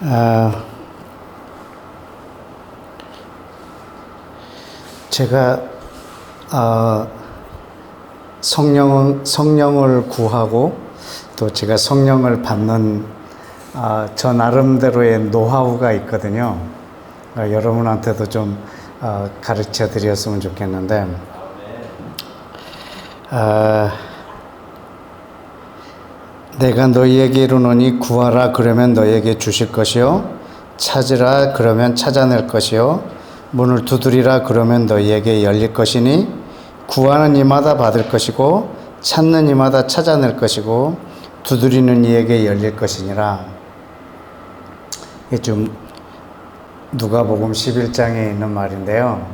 아, 제가 성령을 구하고 또 제가 성령을 받는 저 나름대로의 노하우가 있거든요. 여러분한테도 좀 가르쳐 드렸으면 좋겠는데, 내가 너희에게 이르노니 구하라 그러면 너희에게 주실 것이요 찾으라 그러면 찾아낼 것이요 문을 두드리라 그러면 너희에게 열릴 것이니 구하는 이마다 받을 것이고 찾는 이마다 찾아낼 것이고 두드리는 이에게 열릴 것이니라. 이게 좀 누가복음 11장에 있는 말인데요.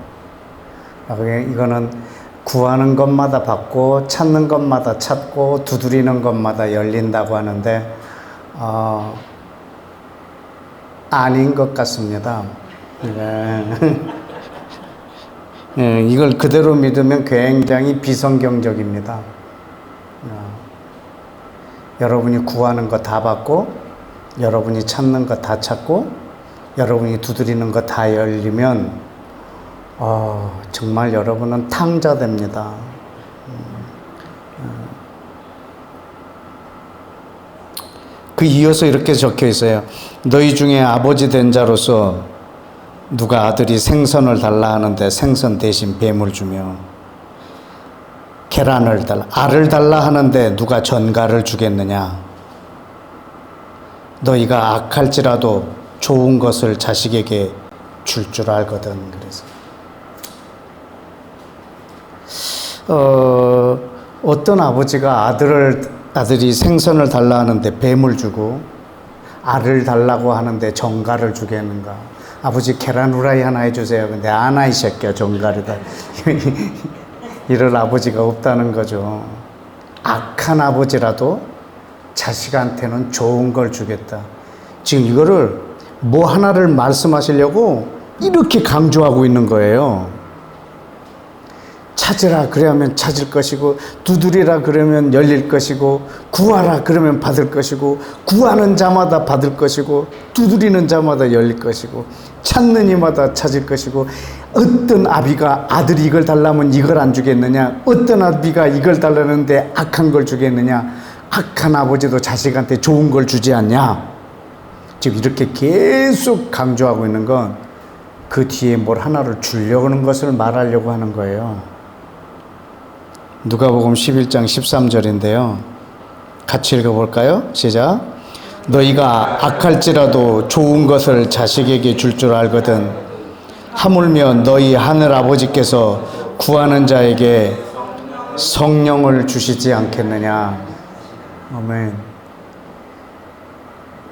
이거는 구하는 것마다 받고 찾는 것마다 찾고 두드리는 것마다 열린다고 하는데 아닌 것 같습니다. 이걸 그대로 믿으면 굉장히 비성경적입니다. 여러분이 구하는 거 다 받고 여러분이 찾는 거 다 찾고 여러분이 두드리는 거 다 열리면 정말 여러분은 탕자 됩니다. 그 이어서 이렇게 적혀 있어요. 너희 중에 아버지 된 자로서 누가 아들이 생선을 달라 하는데 생선 대신 뱀을 주며 계란을 달라, 알을 달라 하는데 누가 전갈을 주겠느냐. 너희가 악할지라도 좋은 것을 자식에게 줄 줄 알거든. 그래서 어떤 아버지가 아들이 생선을 달라 하는데 뱀을 주고 알을 달라고 하는데 정갈을 주겠는가. 아버지 계란 후라이 하나 해주세요. 근데 아나 이 새끼야 정갈이다. 이럴 아버지가 없다는 거죠. 악한 아버지라도 자식한테는 좋은 걸 주겠다. 지금 이거를 뭐 하나를 말씀하시려고 이렇게 강조하고 있는 거예요. 찾으라 그러면 찾을 것이고 두드리라 그러면 열릴 것이고 구하라 그러면 받을 것이고 구하는 자마다 받을 것이고 두드리는 자마다 열릴 것이고 찾는 이마다 찾을 것이고 어떤 아비가 아들이 이걸 달라면 이걸 안 주겠느냐. 어떤 아비가 이걸 달라는데 악한 걸 주겠느냐. 악한 아버지도 자식한테 좋은 걸 주지 않냐. 지금 이렇게 계속 강조하고 있는 건 그 뒤에 뭘 하나를 주려고 하는 것을 말하려고 하는 거예요. 누가복음 11장 13절인데요. 같이 읽어볼까요? 시작. 너희가 악할지라도 좋은 것을 자식에게 줄 줄 알거든 하물며 너희 하늘 아버지께서 구하는 자에게 성령을 주시지 않겠느냐. 아멘.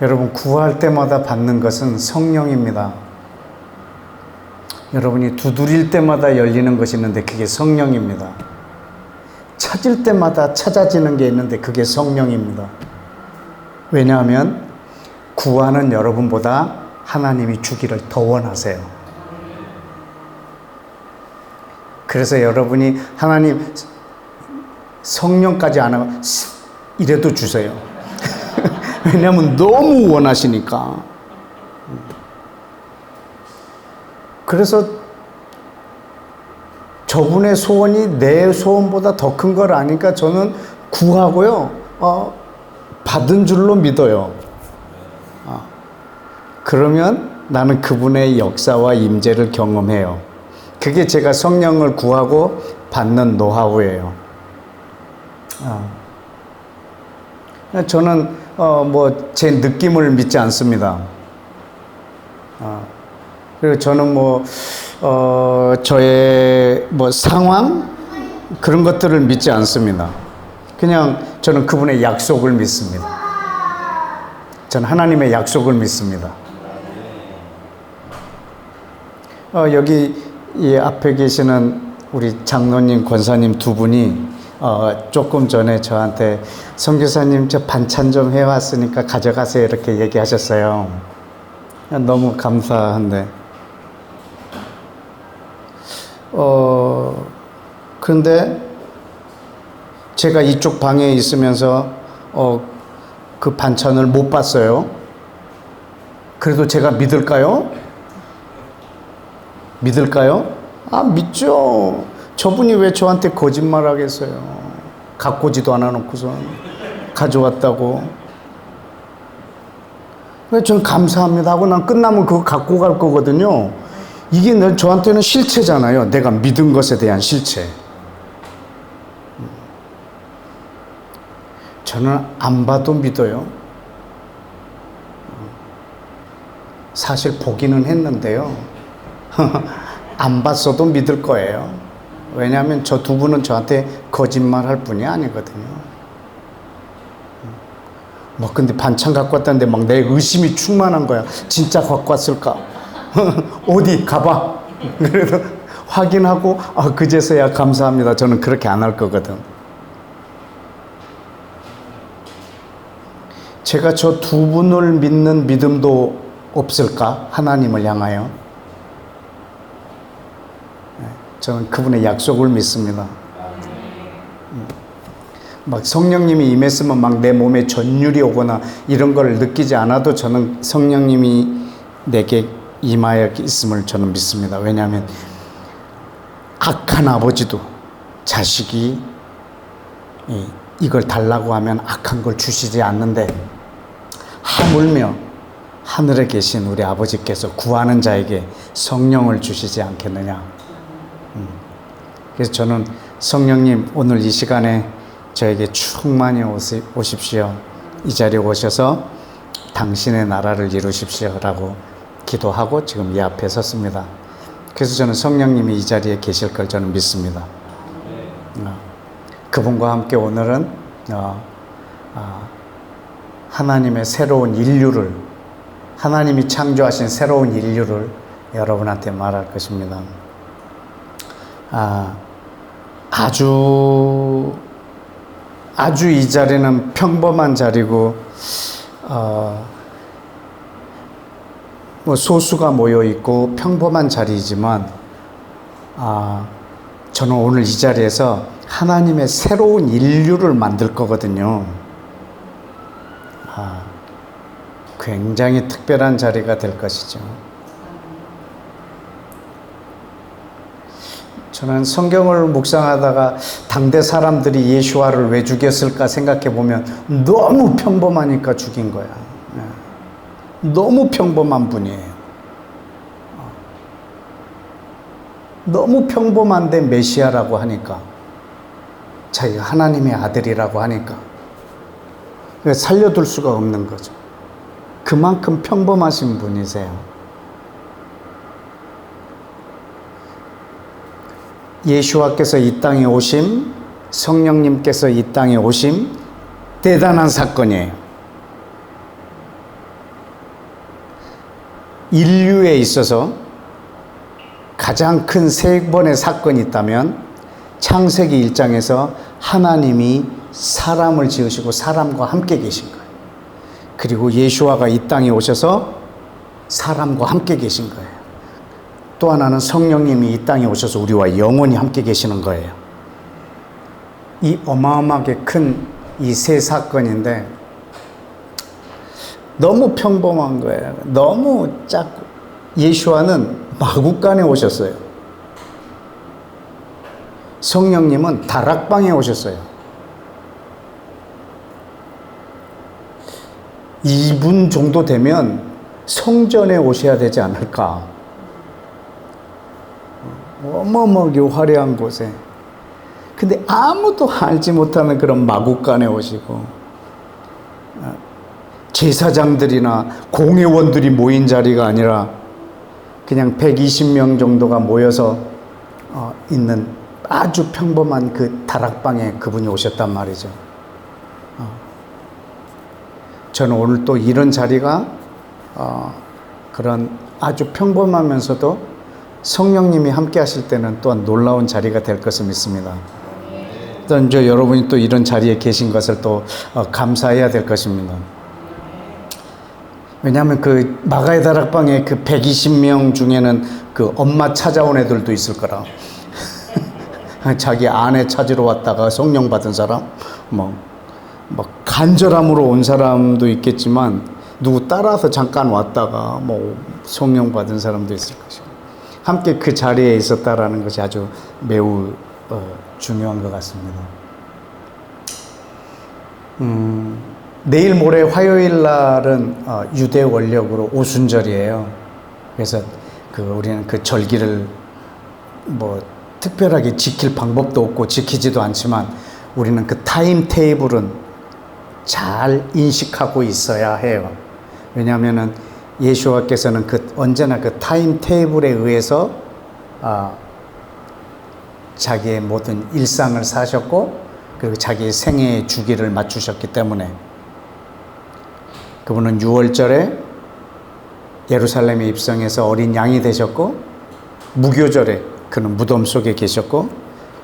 여러분, 구할 때마다 받는 것은 성령입니다. 여러분이 두드릴 때마다 열리는 것이 있는데 그게 성령입니다. 찾을 때마다 찾아지는 게 있는데 그게 성령입니다. 왜냐하면 구하는 여러분보다 하나님이 주기를 더 원하세요. 그래서 여러분이 하나님 성령까지 안 하고 이래도 주세요. 왜냐하면 너무 원하시니까. 그래서 저분의 소원이 내 소원보다 더 큰 걸 아니까 저는 구하고요. 받은 줄로 믿어요. 그러면 나는 그분의 역사와 임재를 경험해요. 그게 제가 성령을 구하고 받는 노하우예요. 저는 제 느낌을 믿지 않습니다. 그리고 저는 저의 상황 그런 것들을 믿지 않습니다. 그냥 저는 그분의 약속을 믿습니다. 저는 하나님의 약속을 믿습니다. 여기 이 앞에 계시는 우리 장로님, 권사님 두 분이 조금 전에 저한테 선교사님 저 반찬 좀 해왔으니까 가져가세요 이렇게 얘기하셨어요. 너무 감사한데 그런데 제가 이쪽 방에 있으면서 그 반찬을 못 봤어요. 그래도 제가 믿을까요? 믿을까요? 아, 믿죠. 저분이 왜 저한테 거짓말 하겠어요? 갖고 오지도 않아 놓고서 가져왔다고. 그래서 저는 감사합니다 하고 난 끝나면 그거 갖고 갈 거거든요. 이게 저한테는 실체잖아요. 내가 믿은 것에 대한 실체. 저는 안 봐도 믿어요. 사실 보기는 했는데요. 안 봤어도 믿을 거예요. 왜냐하면 저 두 분은 저한테 거짓말 할 분이 아니거든요. 뭐 근데 반찬 갖고 왔다는데 막 내 의심이 충만한 거야. 진짜 갖고 왔을까? 어디 가봐. 그래도 확인하고 그제서야 감사합니다. 저는 그렇게 안 할 거거든. 제가 저 두 분을 믿는 믿음도 없을까? 하나님을 향하여. 저는 그분의 약속을 믿습니다. 막 성령님이 임했으면 막 내 몸에 전율이 오거나 이런 걸 느끼지 않아도 저는 성령님이 내게 임하여 있음을 저는 믿습니다. 왜냐하면 악한 아버지도 자식이 이걸 달라고 하면 악한 걸 주시지 않는데 하물며 하늘에 계신 우리 아버지께서 구하는 자에게 성령을 주시지 않겠느냐. 그래서 저는 성령님 오늘 이 시간에 저에게 충만히 오십시오. 이 자리에 오셔서 당신의 나라를 이루십시오 라고 기도하고 지금 이 앞에 섰습니다. 그래서 저는 성령님이 이 자리에 계실 걸 저는 믿습니다. 그분과 함께 오늘은 하나님의 새로운 인류를, 하나님이 창조하신 새로운 인류를 여러분한테 말할 것입니다. 아주 이 자리는 평범한 자리고 뭐 소수가 모여 있고 평범한 자리이지만 저는 오늘 이 자리에서 하나님의 새로운 인류를 만들 거거든요. 굉장히 특별한 자리가 될 것이죠. 저는 성경을 묵상하다가 당대 사람들이 예수와를 왜 죽였을까 생각해 보면 너무 평범하니까 죽인 거야. 너무 평범한 분이에요. 너무 평범한데 메시아라고 하니까, 자기가 하나님의 아들이라고 하니까 살려둘 수가 없는 거죠. 그만큼 평범하신 분이세요. 예수와께서 이 땅에 오심, 성령님께서 이 땅에 오심, 대단한 사건이에요. 인류에 있어서 가장 큰 세 번의 사건이 있다면 창세기 1장에서 하나님이 사람을 지으시고 사람과 함께 계신 거예요. 그리고 예수와가 이 땅에 오셔서 사람과 함께 계신 거예요. 또 하나는 성령님이 이 땅에 오셔서 우리와 영원히 함께 계시는 거예요. 이 어마어마하게 큰 이 세 사건인데 너무 평범한 거예요. 너무 작고. 예수와는 마구간에 오셨어요. 성령님은 다락방에 오셨어요. 2분 정도 되면 성전에 오셔야 되지 않을까. 어마어마하게 화려한 곳에. 근데 아무도 알지 못하는 그런 마구간에 오시고, 제사장들이나 공회원들이 모인 자리가 아니라 그냥 120명 정도가 모여서 있는 아주 평범한 그 다락방에 그분이 오셨단 말이죠. 저는 오늘 또 이런 자리가 그런 아주 평범하면서도 성령님이 함께 하실 때는 또한 놀라운 자리가 될 것을 믿습니다. 또 이제 여러분이 또 이런 자리에 계신 것을 또 감사해야 될 것입니다. 왜냐하면 그 마가의 다락방에 그 120명 중에는 그 엄마 찾아온 애들도 있을 거라. 자기 아내 찾으러 왔다가 성령 받은 사람, 뭐 간절함으로 온 사람도 있겠지만 누구 따라서 잠깐 왔다가 뭐 성령 받은 사람도 있을 것이고 함께 그 자리에 있었다라는 것이 아주 매우 중요한 것 같습니다. 내일 모레 화요일 날은 유대 원력으로 오순절이에요. 그래서 우리는 그 절기를 뭐 특별하게 지킬 방법도 없고 지키지도 않지만 우리는 그 타임 테이블은 잘 인식하고 있어야 해요. 왜냐하면은 예수와께서는 언제나 그 타임 테이블에 의해서 자기의 모든 일상을 사셨고 그리고 자기의 생애의 주기를 맞추셨기 때문에 그분은 6월절에 예루살렘에 입성해서 어린 양이 되셨고 무교절에 그는 무덤 속에 계셨고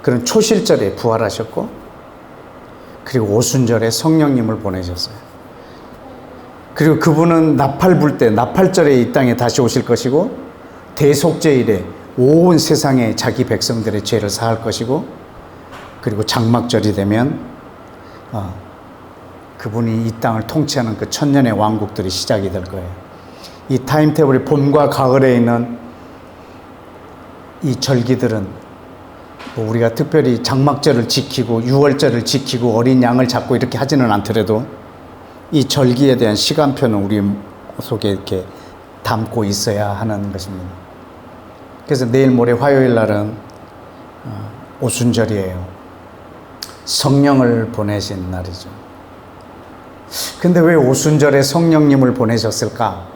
그는 초실절에 부활하셨고 그리고 오순절에 성령님을 보내셨어요. 그리고 그분은 나팔 불 때 나팔절에 이 땅에 다시 오실 것이고 대속죄일에 온 세상에 자기 백성들의 죄를 사할 것이고 그리고 장막절이 되면 그분이 이 땅을 통치하는 그 천년의 왕국들이 시작이 될 거예요. 이 타임테이블이 봄과 가을에 있는 이 절기들은 뭐 우리가 특별히 장막절을 지키고 6월절을 지키고 어린 양을 잡고 이렇게 하지는 않더라도 이 절기에 대한 시간표는 우리 속에 이렇게 담고 있어야 하는 것입니다. 그래서 내일 모레 화요일 날은 오순절이에요. 성령을 보내신 날이죠. 근데 왜 오순절에 성령님을 보내셨을까?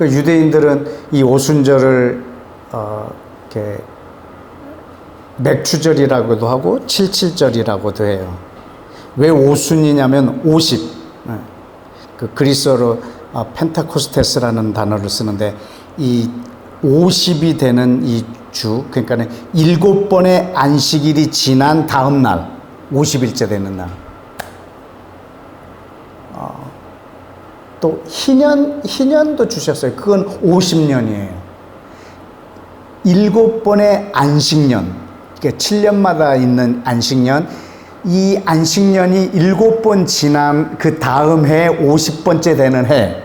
유대인들은 이 오순절을 이렇게 맥추절이라고도 하고 칠칠절이라고도 해요. 왜 오순이냐면 50. 그 그리스어로 펜타코스테스라는 단어를 쓰는데 이 50이 되는 이 주, 그러니까 7번의 안식일이 지난 다음 날, 50일째 되는 날. 또 희년도 주셨어요. 그건 50년이에요. 7번의 안식년, 그러니까 7년마다 있는 안식년, 이 안식년이 7번 지난 그 다음 해 50번째 되는 해,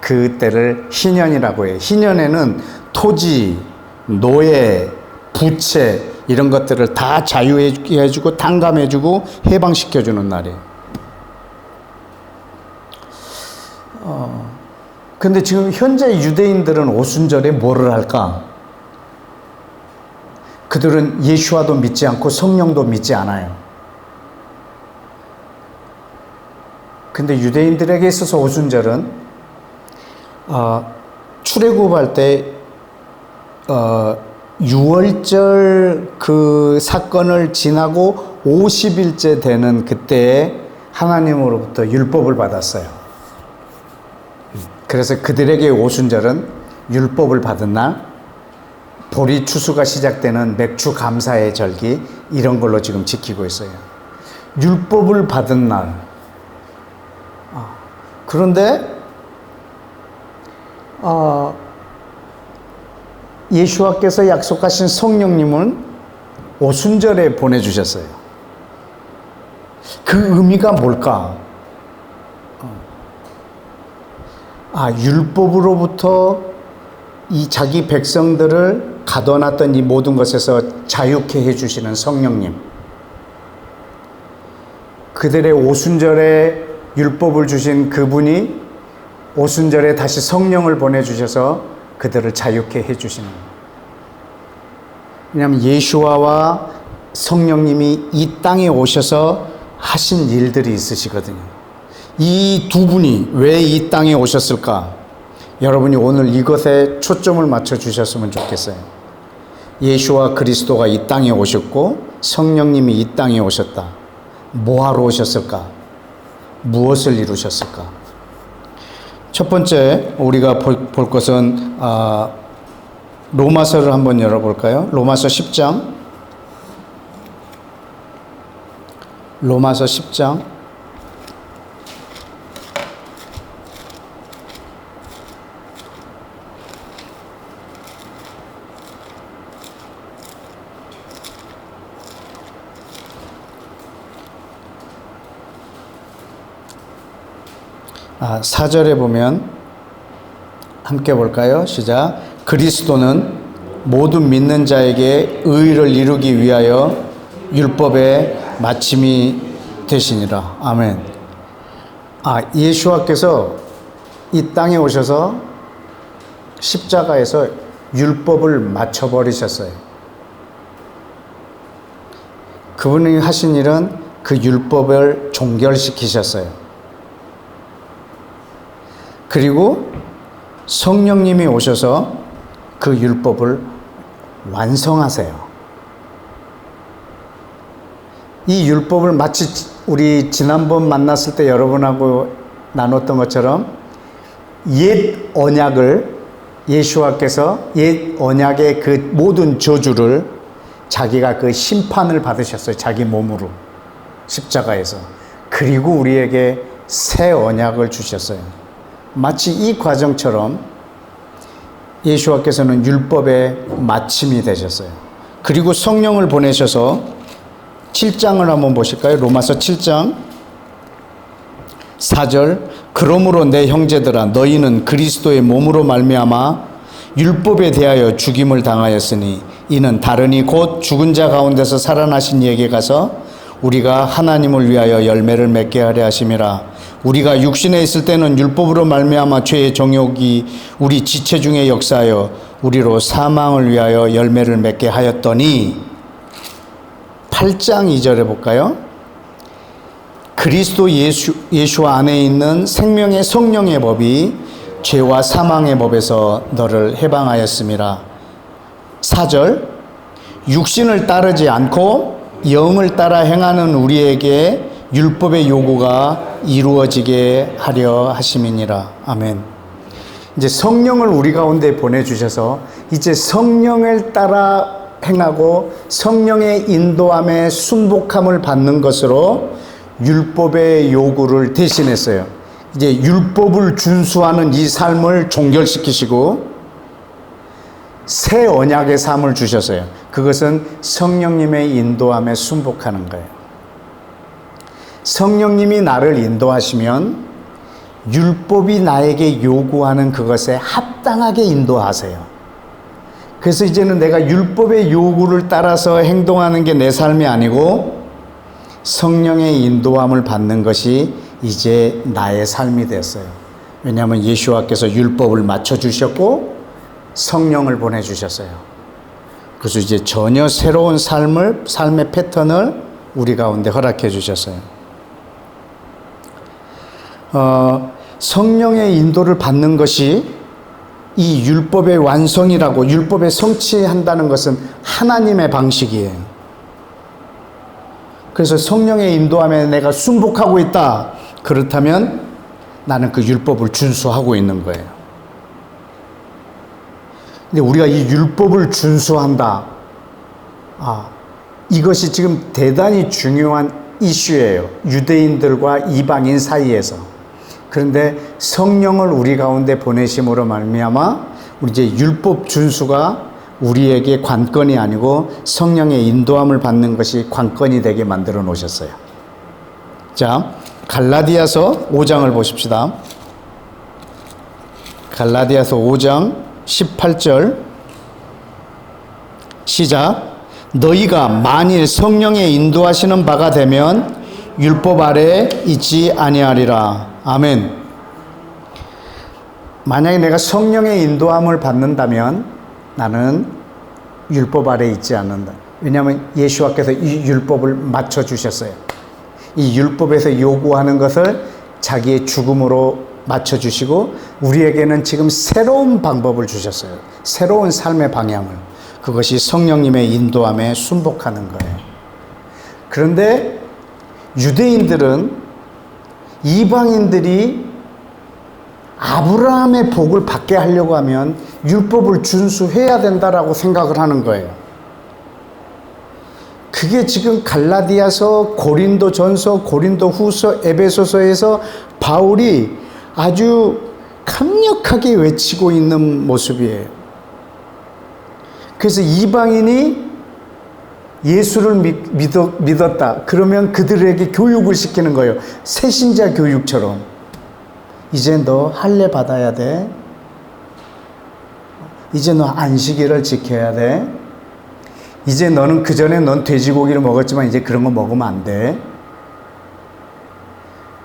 그때를 희년이라고 해요. 희년에는 토지, 노예, 부채 이런 것들을 다 자유해주고 탕감해주고 해방시켜주는 날이에요. 근데 지금 현재 유대인들은 오순절에 뭐를 할까? 그들은 예수와도 믿지 않고 성령도 믿지 않아요. 근데 유대인들에게 있어서 오순절은 출애굽할 때 6월절 그 사건을 지나고 50일째 되는 그때에 하나님으로부터 율법을 받았어요. 그래서 그들에게 오순절은 율법을 받은 날, 보리 추수가 시작되는 맥주 감사의 절기 이런 걸로 지금 지키고 있어요. 율법을 받은 날. 그런데 예수와께서 약속하신 성령님은 오순절에 보내주셨어요. 그 의미가 뭘까? 율법으로부터 이 자기 백성들을 가둬놨던 이 모든 것에서 자유케 해주시는 성령님. 그들의 오순절에 율법을 주신 그분이 오순절에 다시 성령을 보내주셔서 그들을 자유케 해주시는 거예요. 왜냐하면 예수와와 성령님이 이 땅에 오셔서 하신 일들이 있으시거든요. 이 두 분이 왜 이 땅에 오셨을까? 여러분이 오늘 이것에 초점을 맞춰 주셨으면 좋겠어요. 예수와 그리스도가 이 땅에 오셨고 성령님이 이 땅에 오셨다. 뭐하러 오셨을까? 무엇을 이루셨을까? 첫 번째 우리가 볼 것은 로마서를 한번 열어볼까요? 로마서 10장. 로마서 10장. 4절에 보면 함께 볼까요? 시작. 그리스도는 모든 믿는 자에게 의를 이루기 위하여 율법의 마침이 되시니라. 아멘. 예수와께서 이 땅에 오셔서 십자가에서 율법을 맞춰버리셨어요. 그분이 하신 일은 그 율법을 종결시키셨어요. 그리고 성령님이 오셔서 그 율법을 완성하세요. 이 율법을 마치 우리 지난번 만났을 때 여러분하고 나눴던 것처럼 옛 언약을 예수와께서 옛 언약의 그 모든 저주를 자기가 그 심판을 받으셨어요. 자기 몸으로 십자가에서. 그리고 우리에게 새 언약을 주셨어요. 마치 이 과정처럼 예수와께서는 율법의 마침이 되셨어요. 그리고 성령을 보내셔서 7장을 한번 보실까요? 로마서 7장 4절. 그러므로 내 형제들아 너희는 그리스도의 몸으로 말미암아 율법에 대하여 죽임을 당하였으니 이는 다르니 곧 죽은 자 가운데서 살아나신 이에게 가서 우리가 하나님을 위하여 열매를 맺게 하려 하심이라. 우리가 육신에 있을 때는 율법으로 말미암아 죄의 정욕이 우리 지체 중에 역사하여 우리로 사망을 위하여 열매를 맺게 하였더니 8장 2절에 볼까요? 그리스도 예수 안에 있는 생명의 성령의 법이 죄와 사망의 법에서 너를 해방하였음이라. 4절. 육신을 따르지 않고 영을 따라 행하는 우리에게 율법의 요구가 이루어지게 하려 하심이니라. 아멘. 이제 성령을 우리 가운데 보내주셔서 이제 성령을 따라 행하고 성령의 인도함에 순복함을 받는 것으로 율법의 요구를 대신했어요. 이제 율법을 준수하는 이 삶을 종결시키시고 새 언약의 삶을 주셨어요. 그것은 성령님의 인도함에 순복하는 거예요. 성령님이 나를 인도하시면 율법이 나에게 요구하는 그것에 합당하게 인도하세요. 그래서 이제는 내가 율법의 요구를 따라서 행동하는 게 내 삶이 아니고 성령의 인도함을 받는 것이 이제 나의 삶이 됐어요. 왜냐하면 예수와께서 율법을 맞춰주셨고 성령을 보내주셨어요. 그래서 이제 전혀 새로운 삶의 패턴을 우리 가운데 허락해 주셨어요. 성령의 인도를 받는 것이 이 율법의 완성이라고, 율법에 성취한다는 것은 하나님의 방식이에요. 그래서 성령의 인도함에 내가 순복하고 있다. 그렇다면 나는 그 율법을 준수하고 있는 거예요. 근데 우리가 이 율법을 준수한다. 이것이 지금 대단히 중요한 이슈예요. 유대인들과 이방인 사이에서. 그런데 성령을 우리 가운데 보내심으로 말미암아 우리 이제 율법 준수가 우리에게 관건이 아니고 성령의 인도함을 받는 것이 관건이 되게 만들어 놓으셨어요. 자, 갈라디아서 5장을 보십시다. 갈라디아서 5장 18절 시작. 너희가 만일 성령의 인도하시는 바가 되면 율법 아래 있지 아니하리라. 아멘. 만약에 내가 성령의 인도함을 받는다면 나는 율법 아래 있지 않는다. 왜냐하면 예수와께서 이 율법을 맞춰주셨어요. 이 율법에서 요구하는 것을 자기의 죽음으로 맞춰주시고 우리에게는 지금 새로운 방법을 주셨어요. 새로운 삶의 방향을. 그것이 성령님의 인도함에 순복하는 거예요. 그런데 유대인들은 이방인들이 아브라함의 복을 받게 하려고 하면 율법을 준수해야 된다라고 생각을 하는 거예요. 그게 지금 갈라디아서, 고린도전서, 고린도후서, 에베소서에서 바울이 아주 강력하게 외치고 있는 모습이에요. 그래서 이방인이 예수를 믿었다. 그러면 그들에게 교육을 시키는 거예요. 새신자 교육처럼. 이제 너 할례 받아야 돼. 이제 너 안식일을 지켜야 돼. 이제 너는 그전에 넌 돼지고기를 먹었지만 이제 그런 거 먹으면 안 돼.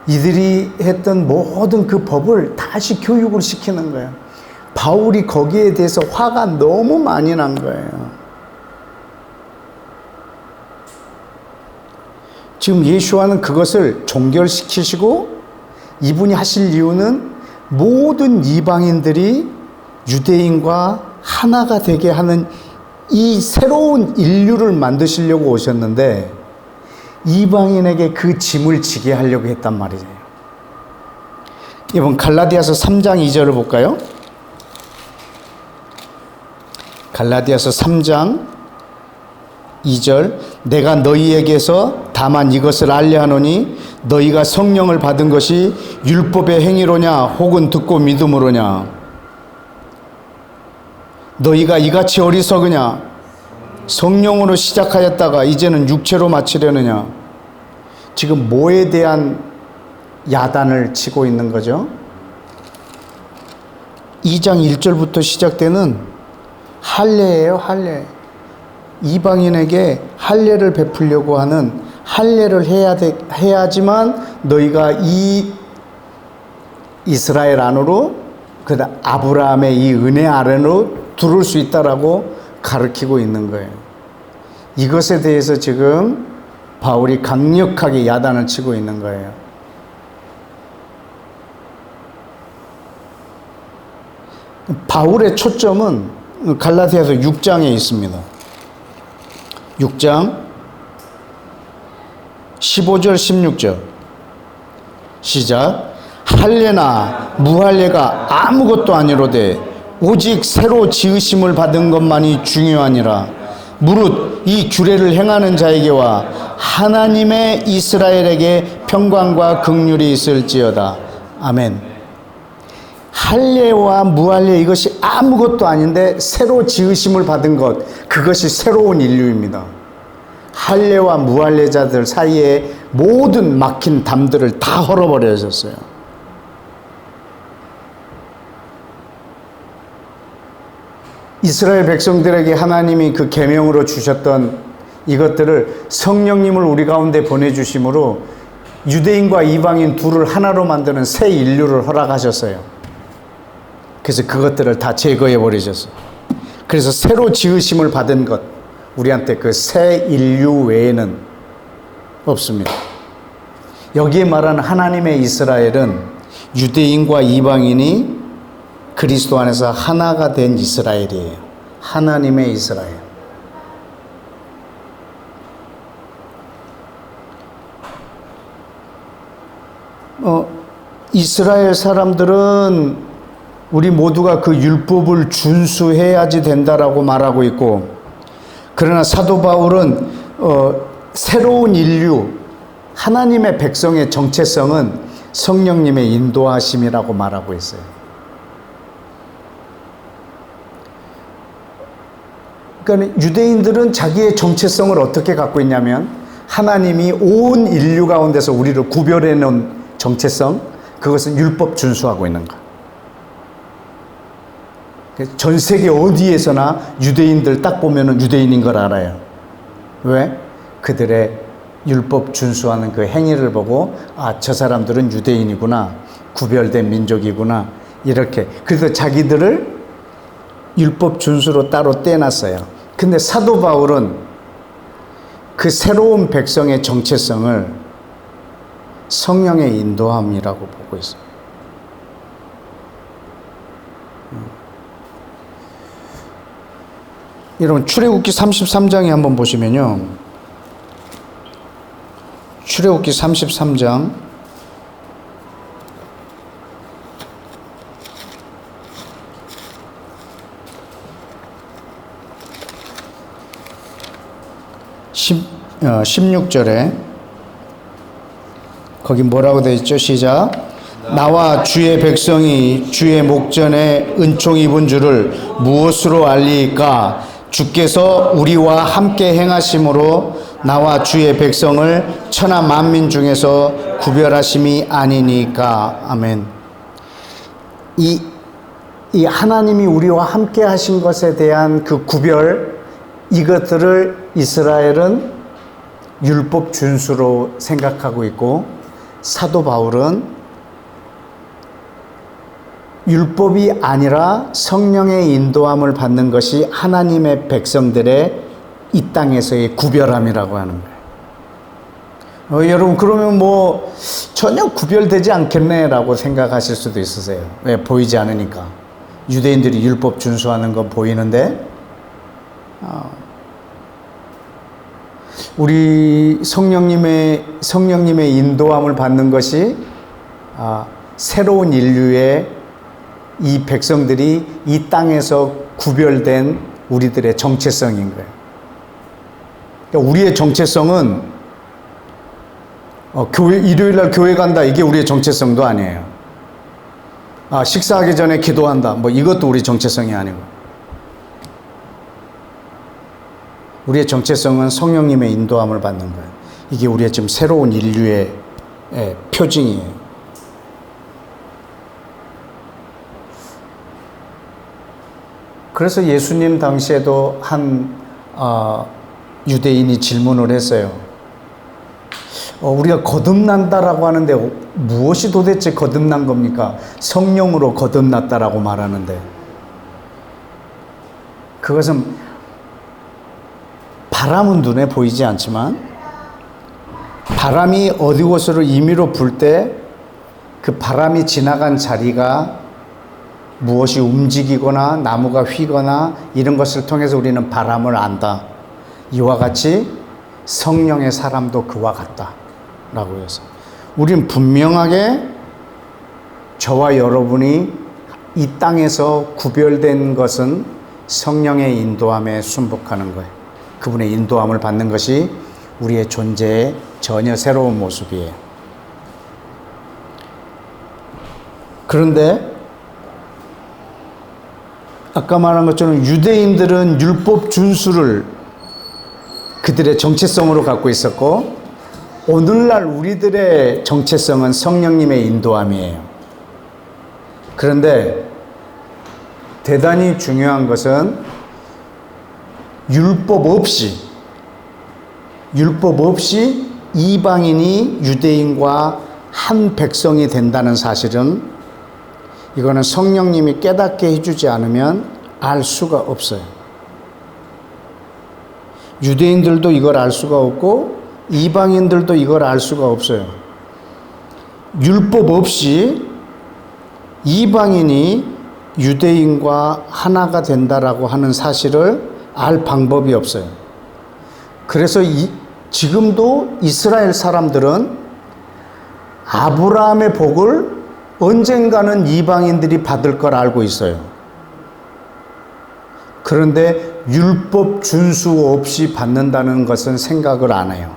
이들이 했던 모든 그 법을 다시 교육을 시키는 거예요. 바울이 거기에 대해서 화가 너무 많이 난 거예요. 지금 예수와는 그것을 종결시키시고 이분이 하실 이유는 모든 이방인들이 유대인과 하나가 되게 하는 이 새로운 인류를 만드시려고 오셨는데 이방인에게 그 짐을 지게 하려고 했단 말이에요. 이번 갈라디아서 3장 2절을 볼까요? 갈라디아서 3장 2절 내가 너희에게서 다만 이것을 알려하노니 너희가 성령을 받은 것이 율법의 행위로냐 혹은 듣고 믿음으로냐 너희가 이같이 어리석으냐 성령으로 시작하였다가 이제는 육체로 마치려느냐. 지금 뭐에 대한 야단을 치고 있는 거죠? 2장 1절부터 시작되는 할례예요. 할례. 이방인에게 할례를 베풀려고 하는 할례를 해야지만 너희가 이 이스라엘 안으로 그다음 아브라함의 이 은혜 아래로 들어올 수 있다라고 가르치고 있는 거예요. 이것에 대해서 지금 바울이 강력하게 야단을 치고 있는 거예요. 바울의 초점은 갈라디아서 6장에 있습니다. 6장 15절 16절 시작. 할례나 무할례가 아무것도 아니로되 오직 새로 지으심을 받은 것만이 중요하니라. 무릇 이 규례를 행하는 자에게와 하나님의 이스라엘에게 평강과 긍휼이 있을지어다. 아멘. 할례와 무할례 이것이 아무것도 아닌데 새로 지으심을 받은 것, 그것이 새로운 인류입니다. 할례와 무할례자들 사이에 모든 막힌 담들을 다 헐어버려졌어요. 이스라엘 백성들에게 하나님이 그 계명으로 주셨던 이것들을 성령님을 우리 가운데 보내주심으로 유대인과 이방인 둘을 하나로 만드는 새 인류를 허락하셨어요. 그래서 그것들을 다 제거해 버리셨어요. 그래서 새로 지으심을 받은 것, 우리한테 그 새 인류 외에는 없습니다. 여기에 말하는 하나님의 이스라엘은 유대인과 이방인이 그리스도 안에서 하나가 된 이스라엘이에요. 하나님의 이스라엘. 이스라엘 사람들은 우리 모두가 그 율법을 준수해야지 된다라고 말하고 있고, 그러나 사도 바울은 새로운 인류, 하나님의 백성의 정체성은 성령님의 인도하심이라고 말하고 있어요. 그러니까 유대인들은 자기의 정체성을 어떻게 갖고 있냐면 하나님이 온 인류 가운데서 우리를 구별해 놓은 정체성, 그것은 율법 준수하고 있는 것. 전 세계 어디에서나 유대인들 딱 보면은 유대인인 걸 알아요. 왜? 그들의 율법 준수하는 그 행위를 보고 아, 저 사람들은 유대인이구나, 구별된 민족이구나, 이렇게. 그래서 자기들을 율법 준수로 따로 떼놨어요. 근데 사도 바울은 그 새로운 백성의 정체성을 성령의 인도함이라고 보고 있어요. 여러분 출애굽기 33장에 한번 보시면요, 출애굽기 33장 16절에 거기 뭐라고 되어 있죠? 시작. 나와 주의 백성이 주의 목전에 은총 입은 줄을 무엇으로 알리까? 주께서 우리와 함께 행하심으로 나와 주의 백성을 천하 만민 중에서 구별하심이 아니니까. 아멘. 이 하나님이 우리와 함께 하신 것에 대한 그 구별, 이것들을 이스라엘은 율법 준수로 생각하고 있고, 사도 바울은 율법이 아니라 성령의 인도함을 받는 것이 하나님의 백성들의 이 땅에서의 구별함이라고 하는 거예요. 여러분, 그러면 뭐 전혀 구별되지 않겠네 라고 생각하실 수도 있으세요. 왜? 보이지 않으니까. 유대인들이 율법 준수하는 건 보이는데, 우리 성령님의 인도함을 받는 것이 새로운 인류의 이 백성들이 이 땅에서 구별된 우리들의 정체성인 거예요. 그러니까 우리의 정체성은 일요일날 교회 간다, 이게 우리의 정체성도 아니에요. 식사하기 전에 기도한다, 뭐 이것도 우리 정체성이 아니고, 우리의 정체성은 성령님의 인도함을 받는 거예요. 이게 우리의 지금 새로운 인류의 표징이에요. 그래서 예수님 당시에도 한 유대인이 질문을 했어요. 우리가 거듭난다라고 하는데 무엇이 도대체 거듭난 겁니까? 성령으로 거듭났다라고 말하는데, 그것은 바람은 눈에 보이지 않지만 바람이 어디 곳으로 임의로 불 때 그 바람이 지나간 자리가 무엇이 움직이거나 나무가 휘거나 이런 것을 통해서 우리는 바람을 안다. 이와 같이 성령의 사람도 그와 같다 라고 해서 우리는 분명하게 저와 여러분이 이 땅에서 구별된 것은 성령의 인도함에 순복하는 거예요. 그분의 인도함을 받는 것이 우리의 존재의 전혀 새로운 모습이에요. 그런데 아까 말한 것처럼 유대인들은 율법 준수를 그들의 정체성으로 갖고 있었고, 오늘날 우리들의 정체성은 성령님의 인도함이에요. 그런데 대단히 중요한 것은 율법 없이 이방인이 유대인과 한 백성이 된다는 사실은, 이거는 성령님이 깨닫게 해주지 않으면 알 수가 없어요. 유대인들도 이걸 알 수가 없고 이방인들도 이걸 알 수가 없어요. 율법 없이 이방인이 유대인과 하나가 된다라고 하는 사실을 알 방법이 없어요. 그래서 지금도 이스라엘 사람들은 아브라함의 복을 언젠가는 이방인들이 받을 걸 알고 있어요. 그런데 율법 준수 없이 받는다는 것은 생각을 안 해요.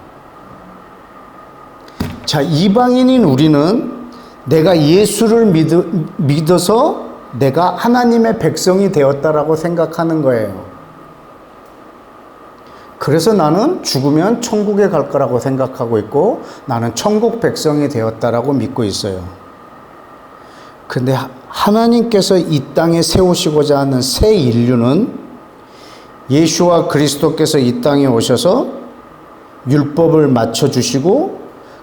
자, 이방인인 우리는 내가 예수를 믿어서 내가 하나님의 백성이 되었다라고 생각하는 거예요. 그래서 나는 죽으면 천국에 갈 거라고 생각하고 있고, 나는 천국 백성이 되었다라고 믿고 있어요. 그런데 하나님께서 이 땅에 세우시고자 하는 새 인류는 예수와 그리스도께서 이 땅에 오셔서 율법을 맞춰주시고,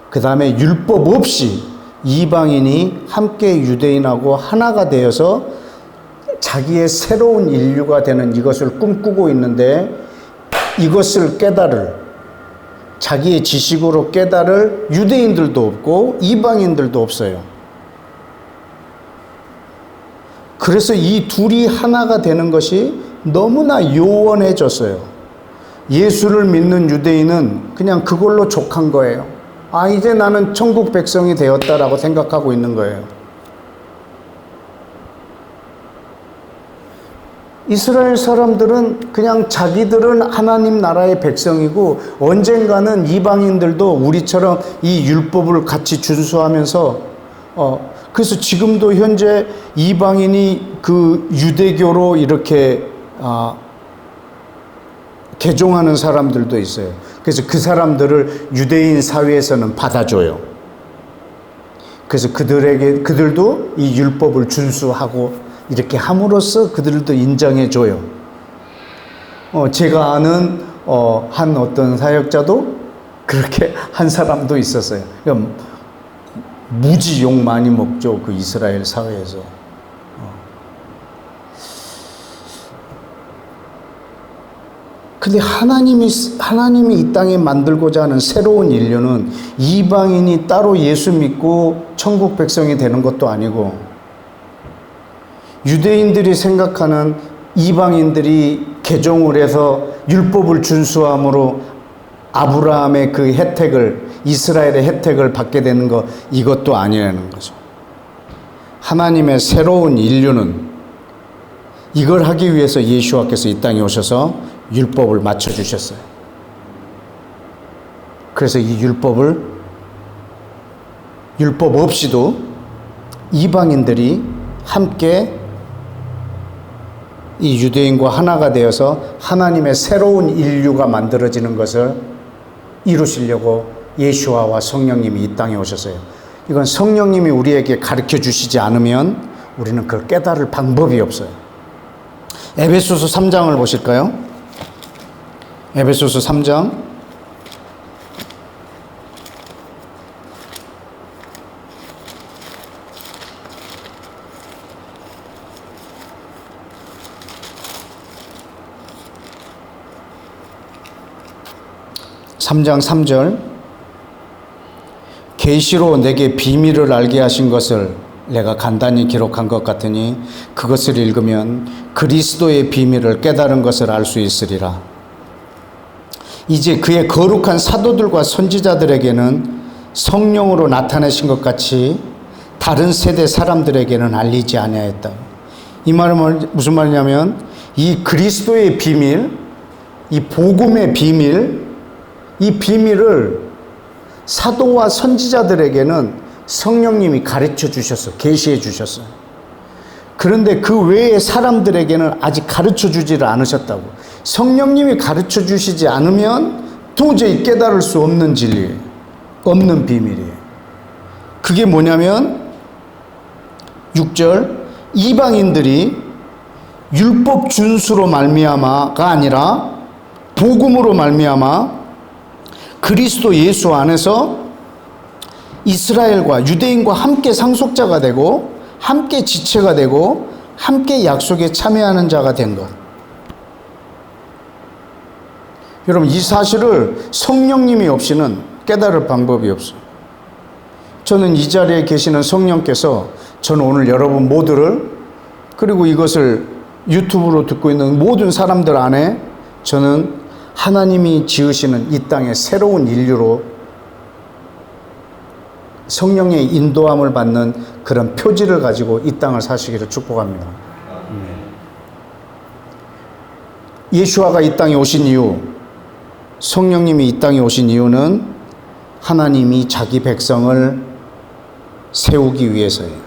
그 다음에 율법 없이 이방인이 함께 유대인하고 하나가 되어서 자기의 새로운 인류가 되는 이것을 꿈꾸고 있는데, 이것을 자기의 지식으로 깨달을 유대인들도 없고 이방인들도 없어요. 그래서 이 둘이 하나가 되는 것이 너무나 요원해졌어요. 예수를 믿는 유대인은 그냥 그걸로 족한 거예요. 이제 나는 천국 백성이 되었다라고 생각하고 있는 거예요. 이스라엘 사람들은 그냥 자기들은 하나님 나라의 백성이고, 언젠가는 이방인들도 우리처럼 이 율법을 같이 준수하면서 그래서 지금도 현재 이방인이 그 유대교로 이렇게 개종하는 사람들도 있어요. 그래서 그 사람들을 유대인 사회에서는 받아줘요. 그래서 그들도 이 율법을 준수하고 이렇게 함으로써 그들도 인정해 줘요. 제가 아는 한 어떤 사역자도 그렇게 한 사람도 있었어요. 그러니까 무지 욕 많이 먹죠, 그 이스라엘 사회에서. 근데 하나님이 이 땅에 만들고자 하는 새로운 인류는 이방인이 따로 예수 믿고 천국 백성이 되는 것도 아니고, 유대인들이 생각하는 이방인들이 개종을 해서 율법을 준수함으로 아브라함의 그 혜택을, 이스라엘의 혜택을 받게 되는 것, 이것도 아니라는 거죠. 하나님의 새로운 인류는 이걸 하기 위해서 예수와께서 이 땅에 오셔서 율법을 맞춰주셨어요. 그래서 이 율법 없이도 이방인들이 함께 이 유대인과 하나가 되어서 하나님의 새로운 인류가 만들어지는 것을 이루시려고 예수와 성령님이 이 땅에 오셨어요. 이건 성령님이 우리에게 가르쳐 주시지 않으면 우리는 그걸 깨달을 방법이 없어요. 에베소서 3장을 보실까요? 에베소서 3장 3절 계시로 내게 비밀을 알게 하신 것을 내가 간단히 기록한 것 같으니 그것을 읽으면 그리스도의 비밀을 깨달은 것을 알 수 있으리라. 이제 그의 거룩한 사도들과 선지자들에게는 성령으로 나타내신 것 같이 다른 세대 사람들에게는 알리지 아니하였다. 이 말은 무슨 말이냐면, 이 그리스도의 비밀, 이 복음의 비밀, 이 비밀을 사도와 선지자들에게는 성령님이 가르쳐 주셨어요. 계시해 주셨어요. 그런데 그 외의 사람들에게는 아직 가르쳐 주지를 않으셨다고. 성령님이 가르쳐 주시지 않으면 도저히 깨달을 수 없는 진리예요. 없는 비밀이에요. 그게 뭐냐면 6절 이방인들이 율법 준수로 말미암아가 아니라 복음으로 말미암아 그리스도 예수 안에서 이스라엘과 유대인과 함께 상속자가 되고 함께 지체가 되고 함께 약속에 참여하는 자가 된 것. 여러분, 이 사실을 성령님이 없이는 깨달을 방법이 없어요. 저는 이 자리에 계시는 성령께서 저는 오늘 여러분 모두를, 그리고 이것을 유튜브로 듣고 있는 모든 사람들 안에 저는 하나님이 지으시는 이 땅의 새로운 인류로 성령의 인도함을 받는 그런 표지를 가지고 이 땅을 사시기를 축복합니다. 예수아가 이 땅에 오신 이유, 성령님이 이 땅에 오신 이유는 하나님이 자기 백성을 세우기 위해서예요.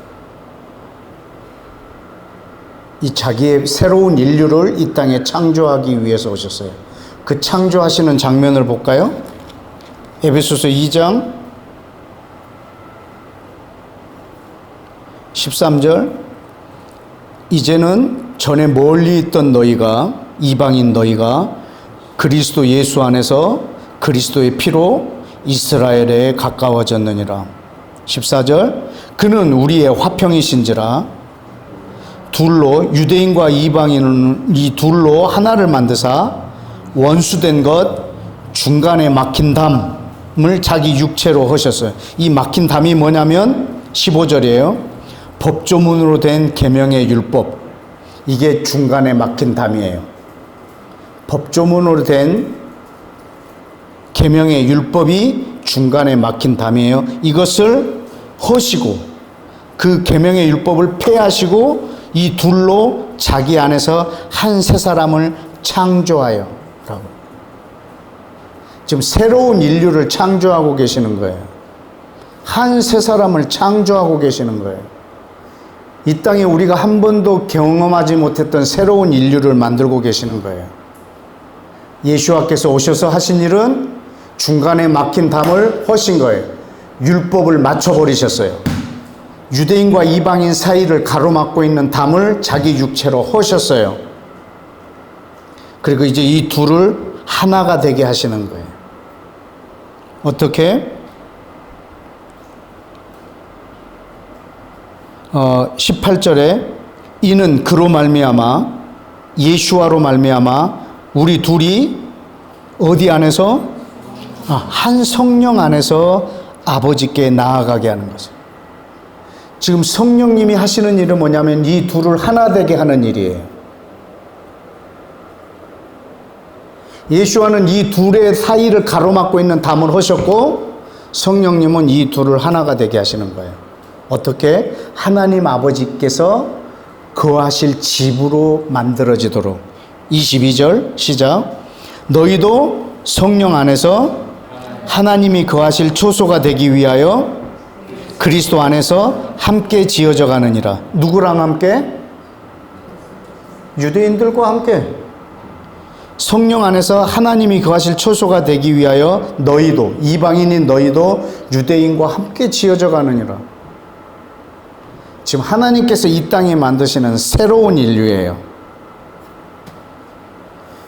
이 자기의 새로운 인류를 이 땅에 창조하기 위해서 오셨어요. 그 창조하시는 장면을 볼까요? 에베소서 2장 13절 이제는 전에 멀리 있던 너희가, 이방인 너희가 그리스도 예수 안에서 그리스도의 피로 이스라엘에 가까워졌느니라. 14절 그는 우리의 화평이신지라 둘로 유대인과 이방인은 이 둘로 하나를 만드사 원수된 것 중간에 막힌 담을 자기 육체로 하셨어요. 이 막힌 담이 뭐냐면 15절이에요. 법조문으로 된 계명의 율법, 이게 중간에 막힌 담이에요. 법조문으로 된 계명의 율법이 중간에 막힌 담이에요. 이것을 허시고 그 계명의 율법을 폐하시고 이 둘로 자기 안에서 한 새 사람을 창조하여 라고. 지금 새로운 인류를 창조하고 계시는 거예요. 한 새 사람을 창조하고 계시는 거예요. 이 땅에 우리가 한 번도 경험하지 못했던 새로운 인류를 만들고 계시는 거예요. 예수와께서 오셔서 하신 일은 중간에 막힌 담을 허신 거예요. 율법을 맞춰버리셨어요. 유대인과 이방인 사이를 가로막고 있는 담을 자기 육체로 허셨어요. 그리고 이제 이 둘을 하나가 되게 하시는 거예요. 어떻게? 18절에 이는 그로 말미암아 예수와로 말미암아 우리 둘이 어디 안에서? 한 성령 안에서 아버지께 나아가게 하는 거죠. 지금 성령님이 하시는 일은 뭐냐면 이 둘을 하나 되게 하는 일이에요. 예수와는 이 둘의 사이를 가로막고 있는 담을 하셨고 성령님은 이 둘을 하나가 되게 하시는 거예요. 어떻게? 하나님 아버지께서 거하실 집으로 만들어지도록. 22절 시작. 너희도 성령 안에서 하나님이 거하실 초소가 되기 위하여 그리스도 안에서 함께 지어져 가느니라. 누구랑 함께? 유대인들과 함께. 성령 안에서 하나님이 거하실 초소가 되기 위하여 너희도, 이방인인 너희도 유대인과 함께 지어져 가느니라. 지금 하나님께서 이 땅에 만드시는 새로운 인류예요.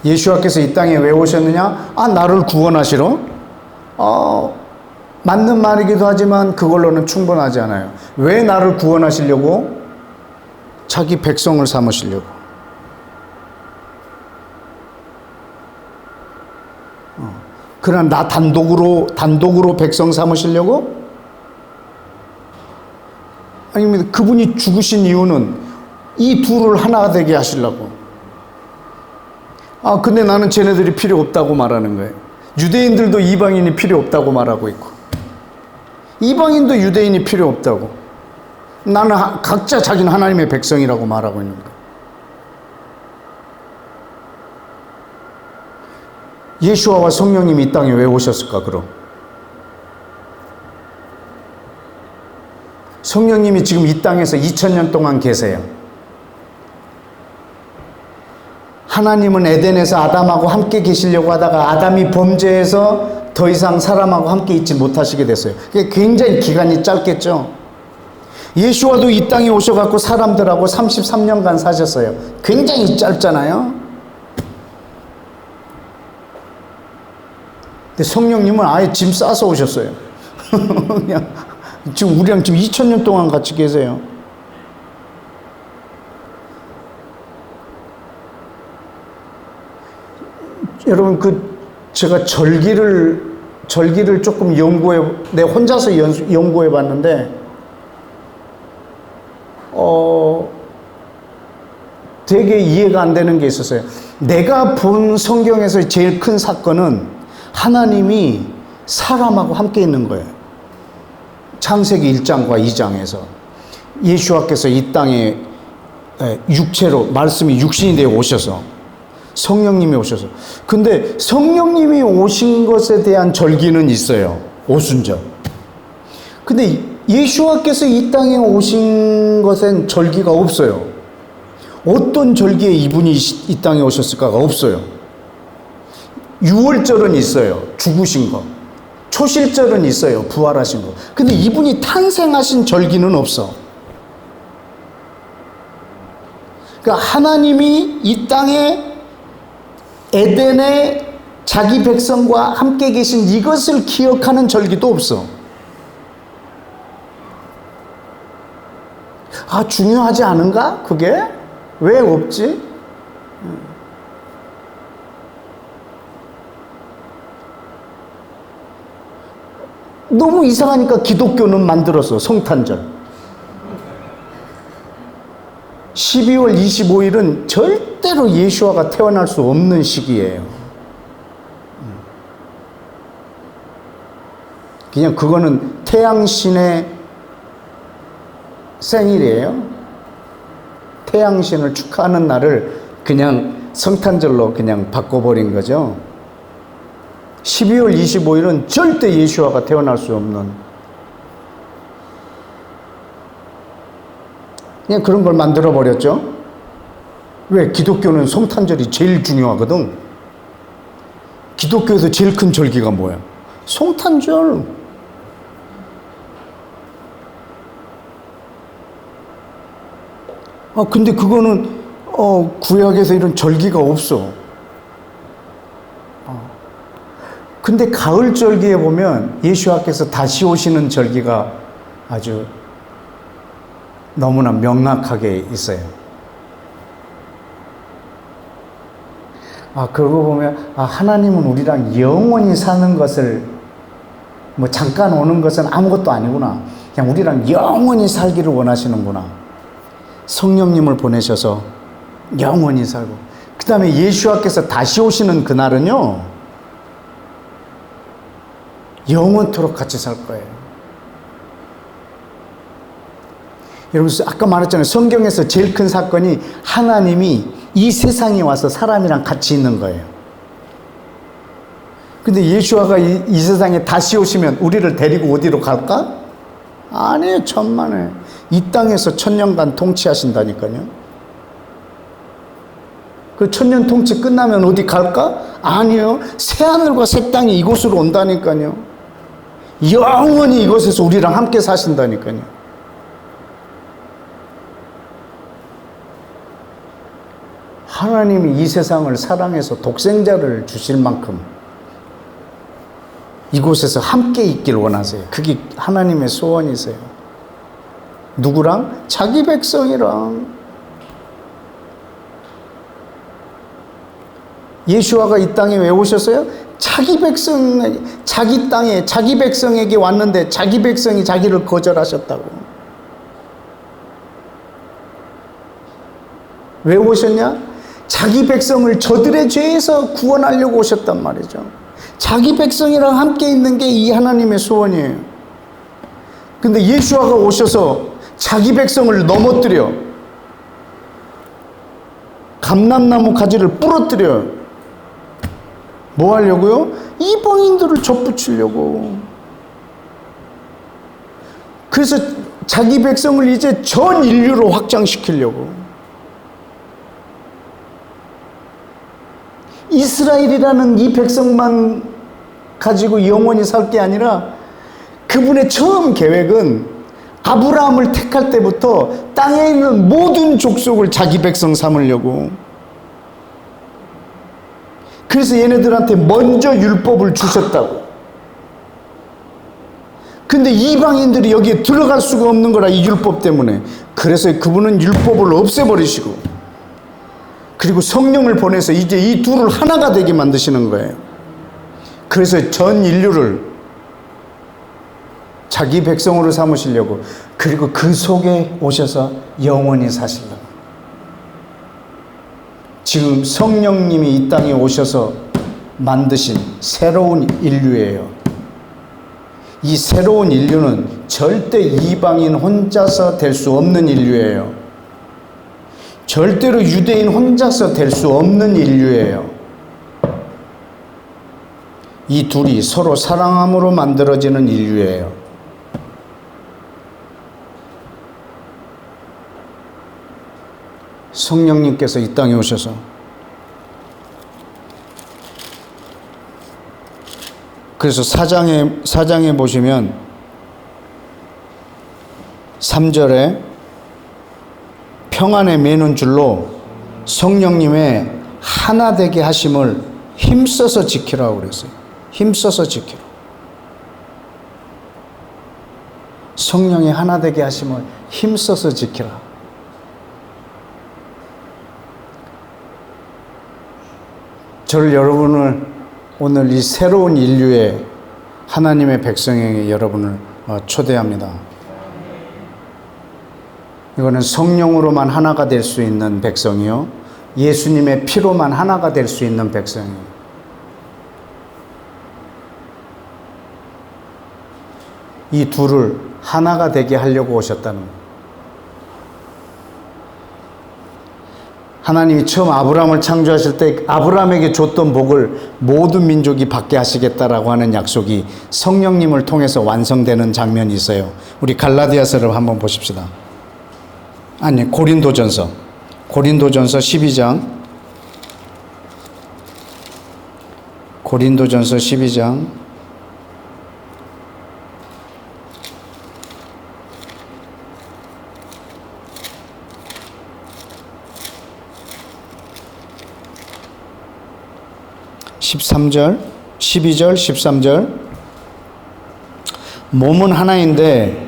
예수와께서 이 땅에 왜 오셨느냐? 나를 구원하시러? 맞는 말이기도 하지만 그걸로는 충분하지 않아요. 왜 나를 구원하시려고? 자기 백성을 삼으시려고. 그러나 나 단독으로 백성 삼으시려고? 아닙니다. 그분이 죽으신 이유는 이 둘을 하나 되게 하시려고. 근데 나는 쟤네들이 필요 없다고 말하는 거예요. 유대인들도 이방인이 필요 없다고 말하고 있고, 이방인도 유대인이 필요 없다고. 나는 각자 자기는 하나님의 백성이라고 말하고 있는 거예요. 예수와 성령님이 이 땅에 왜 오셨을까, 그럼? 성령님이 지금 이 땅에서 2000년 동안 계세요. 하나님은 에덴에서 아담하고 함께 계시려고 하다가 아담이 범죄해서 더 이상 사람하고 함께 있지 못하시게 됐어요. 그게 굉장히 기간이 짧겠죠. 예수와도 이 땅에 오셔갖고 사람들하고 33년간 사셨어요. 굉장히 짧잖아요. 근데 성령님은 아예 짐 싸서 오셨어요. 그냥 지금 우리랑 지금 2000년 동안 같이 계세요. 여러분, 제가 절기를 조금 내가 혼자서 연구해 봤는데, 되게 이해가 안 되는 게 있었어요. 내가 본 성경에서 제일 큰 사건은 하나님이 사람하고 함께 있는 거예요. 창세기 1장과 2장에서 예수와께서 이 땅에 육체로, 말씀이 육신이 되어 오셔서, 성령님이 오셔서. 근데 성령님이 오신 것에 대한 절기는 있어요. 오순절. 근데 예수와께서 이 땅에 오신 것엔 절기가 없어요. 어떤 절기에 이분이 이 땅에 오셨을까가 없어요. 유월절은 있어요. 죽으신 거. 초실절은 있어요. 부활하신 거. 근데 이분이 탄생하신 절기는 없어. 그러니까 하나님이 이 땅에 에덴에 자기 백성과 함께 계신 이것을 기억하는 절기도 없어. 중요하지 않은가? 그게? 왜 없지? 너무 이상하니까 기독교는 만들었어. 성탄절. 12월 25일은 절대로 예수와가 태어날 수 없는 시기예요. 그냥 그거는 태양신의 생일이에요. 태양신을 축하하는 날을 그냥 성탄절로 그냥 바꿔버린 거죠. 12월 25일은 절대 예수와가 태어날 수 없는, 그냥 그런 걸 만들어 버렸죠. 왜? 기독교는 성탄절이 제일 중요하거든. 기독교에서 제일 큰 절기가 뭐야? 성탄절. 근데 그거는 구약에서 이런 절기가 없어. 근데 가을 절기에 보면 예수와께서 다시 오시는 절기가 아주 너무나 명확하게 있어요. 그러고 보면 하나님은 우리랑 영원히 사는 것을 뭐 잠깐 오는 것은 아무것도 아니구나. 그냥 우리랑 영원히 살기를 원하시는구나. 성령님을 보내셔서 영원히 살고, 그 다음에 예수와께서 다시 오시는 그날은요, 영원토록 같이 살 거예요. 여러분, 아까 말했잖아요. 성경에서 제일 큰 사건이 하나님이 이 세상에 와서 사람이랑 같이 있는 거예요. 근데 예수와가 이 세상에 다시 오시면 우리를 데리고 어디로 갈까? 아니에요. 천만에. 이 땅에서 천년간 통치하신다니까요. 그 천년 통치 끝나면 어디 갈까? 아니요. 새하늘과 새 땅이 이곳으로 온다니까요. 영원히 이곳에서 우리랑 함께 사신다니까요. 하나님이 이 세상을 사랑해서 독생자를 주실 만큼 이곳에서 함께 있길 원하세요. 그게 하나님의 소원이세요. 누구랑? 자기 백성이랑. 예수와가 이 땅에 왜 오셨어요? 자기 백성, 자기 땅에 자기 백성에게 왔는데 자기 백성이 자기를 거절하셨다고. 왜 오셨냐? 자기 백성을 저들의 죄에서 구원하려고 오셨단 말이죠. 자기 백성이랑 함께 있는 게 이 하나님의 소원이에요. 근데 예수와가 오셔서 자기 백성을 넘어뜨려 감람나무 가지를 부러뜨려요. 뭐 하려고요? 이방인들을 접붙이려고. 그래서 자기 백성을 이제 전 인류로 확장시키려고. 이스라엘이라는 이 백성만 가지고 영원히 살 게 아니라 그분의 처음 계획은 아브라함을 택할 때부터 땅에 있는 모든 족속을 자기 백성 삼으려고. 그래서 얘네들한테 먼저 율법을 주셨다고. 근데 이방인들이 여기에 들어갈 수가 없는 거라, 이 율법 때문에. 그래서 그분은 율법을 없애버리시고, 그리고 성령을 보내서 이제 이 둘을 하나가 되게 만드시는 거예요. 그래서 전 인류를 자기 백성으로 삼으시려고, 그리고 그 속에 오셔서 영원히 사시려고. 지금 성령님이 이 땅에 오셔서 만드신 새로운 인류예요. 이 새로운 인류는 절대 이방인 혼자서 될 수 없는 인류예요. 절대로 유대인 혼자서 될 수 없는 인류예요. 이 둘이 서로 사랑함으로 만들어지는 인류예요. 성령님께서 이 땅에 오셔서 그래서 사장에 보시면 3절에 평안에 매는 줄로 성령님의 하나 되게 하심을 힘써서 지키라고 그랬어요. 힘써서 지키라. 성령의 하나 되게 하심을 힘써서 지키라. 저를, 여러분을 오늘 이 새로운 인류의 하나님의 백성에게 여러분을 초대합니다. 이거는 성령으로만 하나가 될 수 있는 백성이요, 예수님의 피로만 하나가 될 수 있는 백성이에요. 이 둘을 하나가 되게 하려고 오셨다는 거예요. 하나님이 처음 아브라함을 창조하실 때 아브라함에게 줬던 복을 모든 민족이 받게 하시겠다라고 하는 약속이 성령님을 통해서 완성되는 장면이 있어요. 우리 갈라디아서를 한번 보십시다. 아니, 고린도전서 12장. 고린도전서 12장. 13절, 12절, 13절. 몸은 하나인데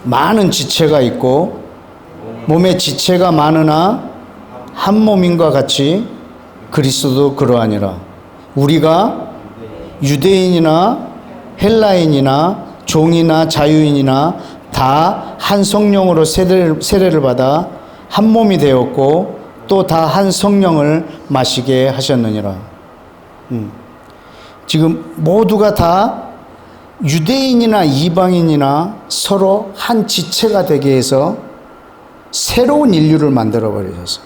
많은 지체가 있고 몸에 지체가 많으나 한 몸인과 같이 그리스도도 그러하니라. 우리가 유대인이나 헬라인이나 종이나 자유인이나 다 한 성령으로 세례를 받아 한 몸이 되었고 또 다 한 성령을 마시게 하셨느니라. 지금 모두가 다 유대인이나 이방인이나 서로 한 지체가 되게 해서 새로운 인류를 만들어 버리셨어요.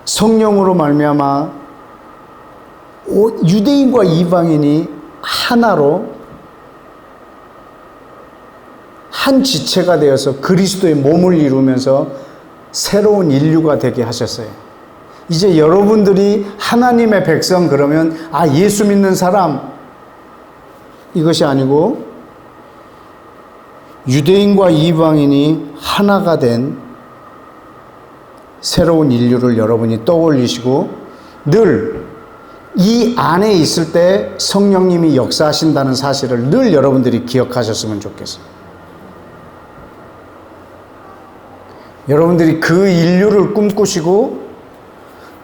성령으로 말미암아 유대인과 이방인이 하나로 한 지체가 되어서 그리스도의 몸을 이루면서 새로운 인류가 되게 하셨어요. 이제 여러분들이 하나님의 백성 그러면 예수 믿는 사람 이것이 아니고 유대인과 이방인이 하나가 된 새로운 인류를 여러분이 떠올리시고 늘 이 안에 있을 때 성령님이 역사하신다는 사실을 늘 여러분들이 기억하셨으면 좋겠어요. 여러분들이 그 인류를 꿈꾸시고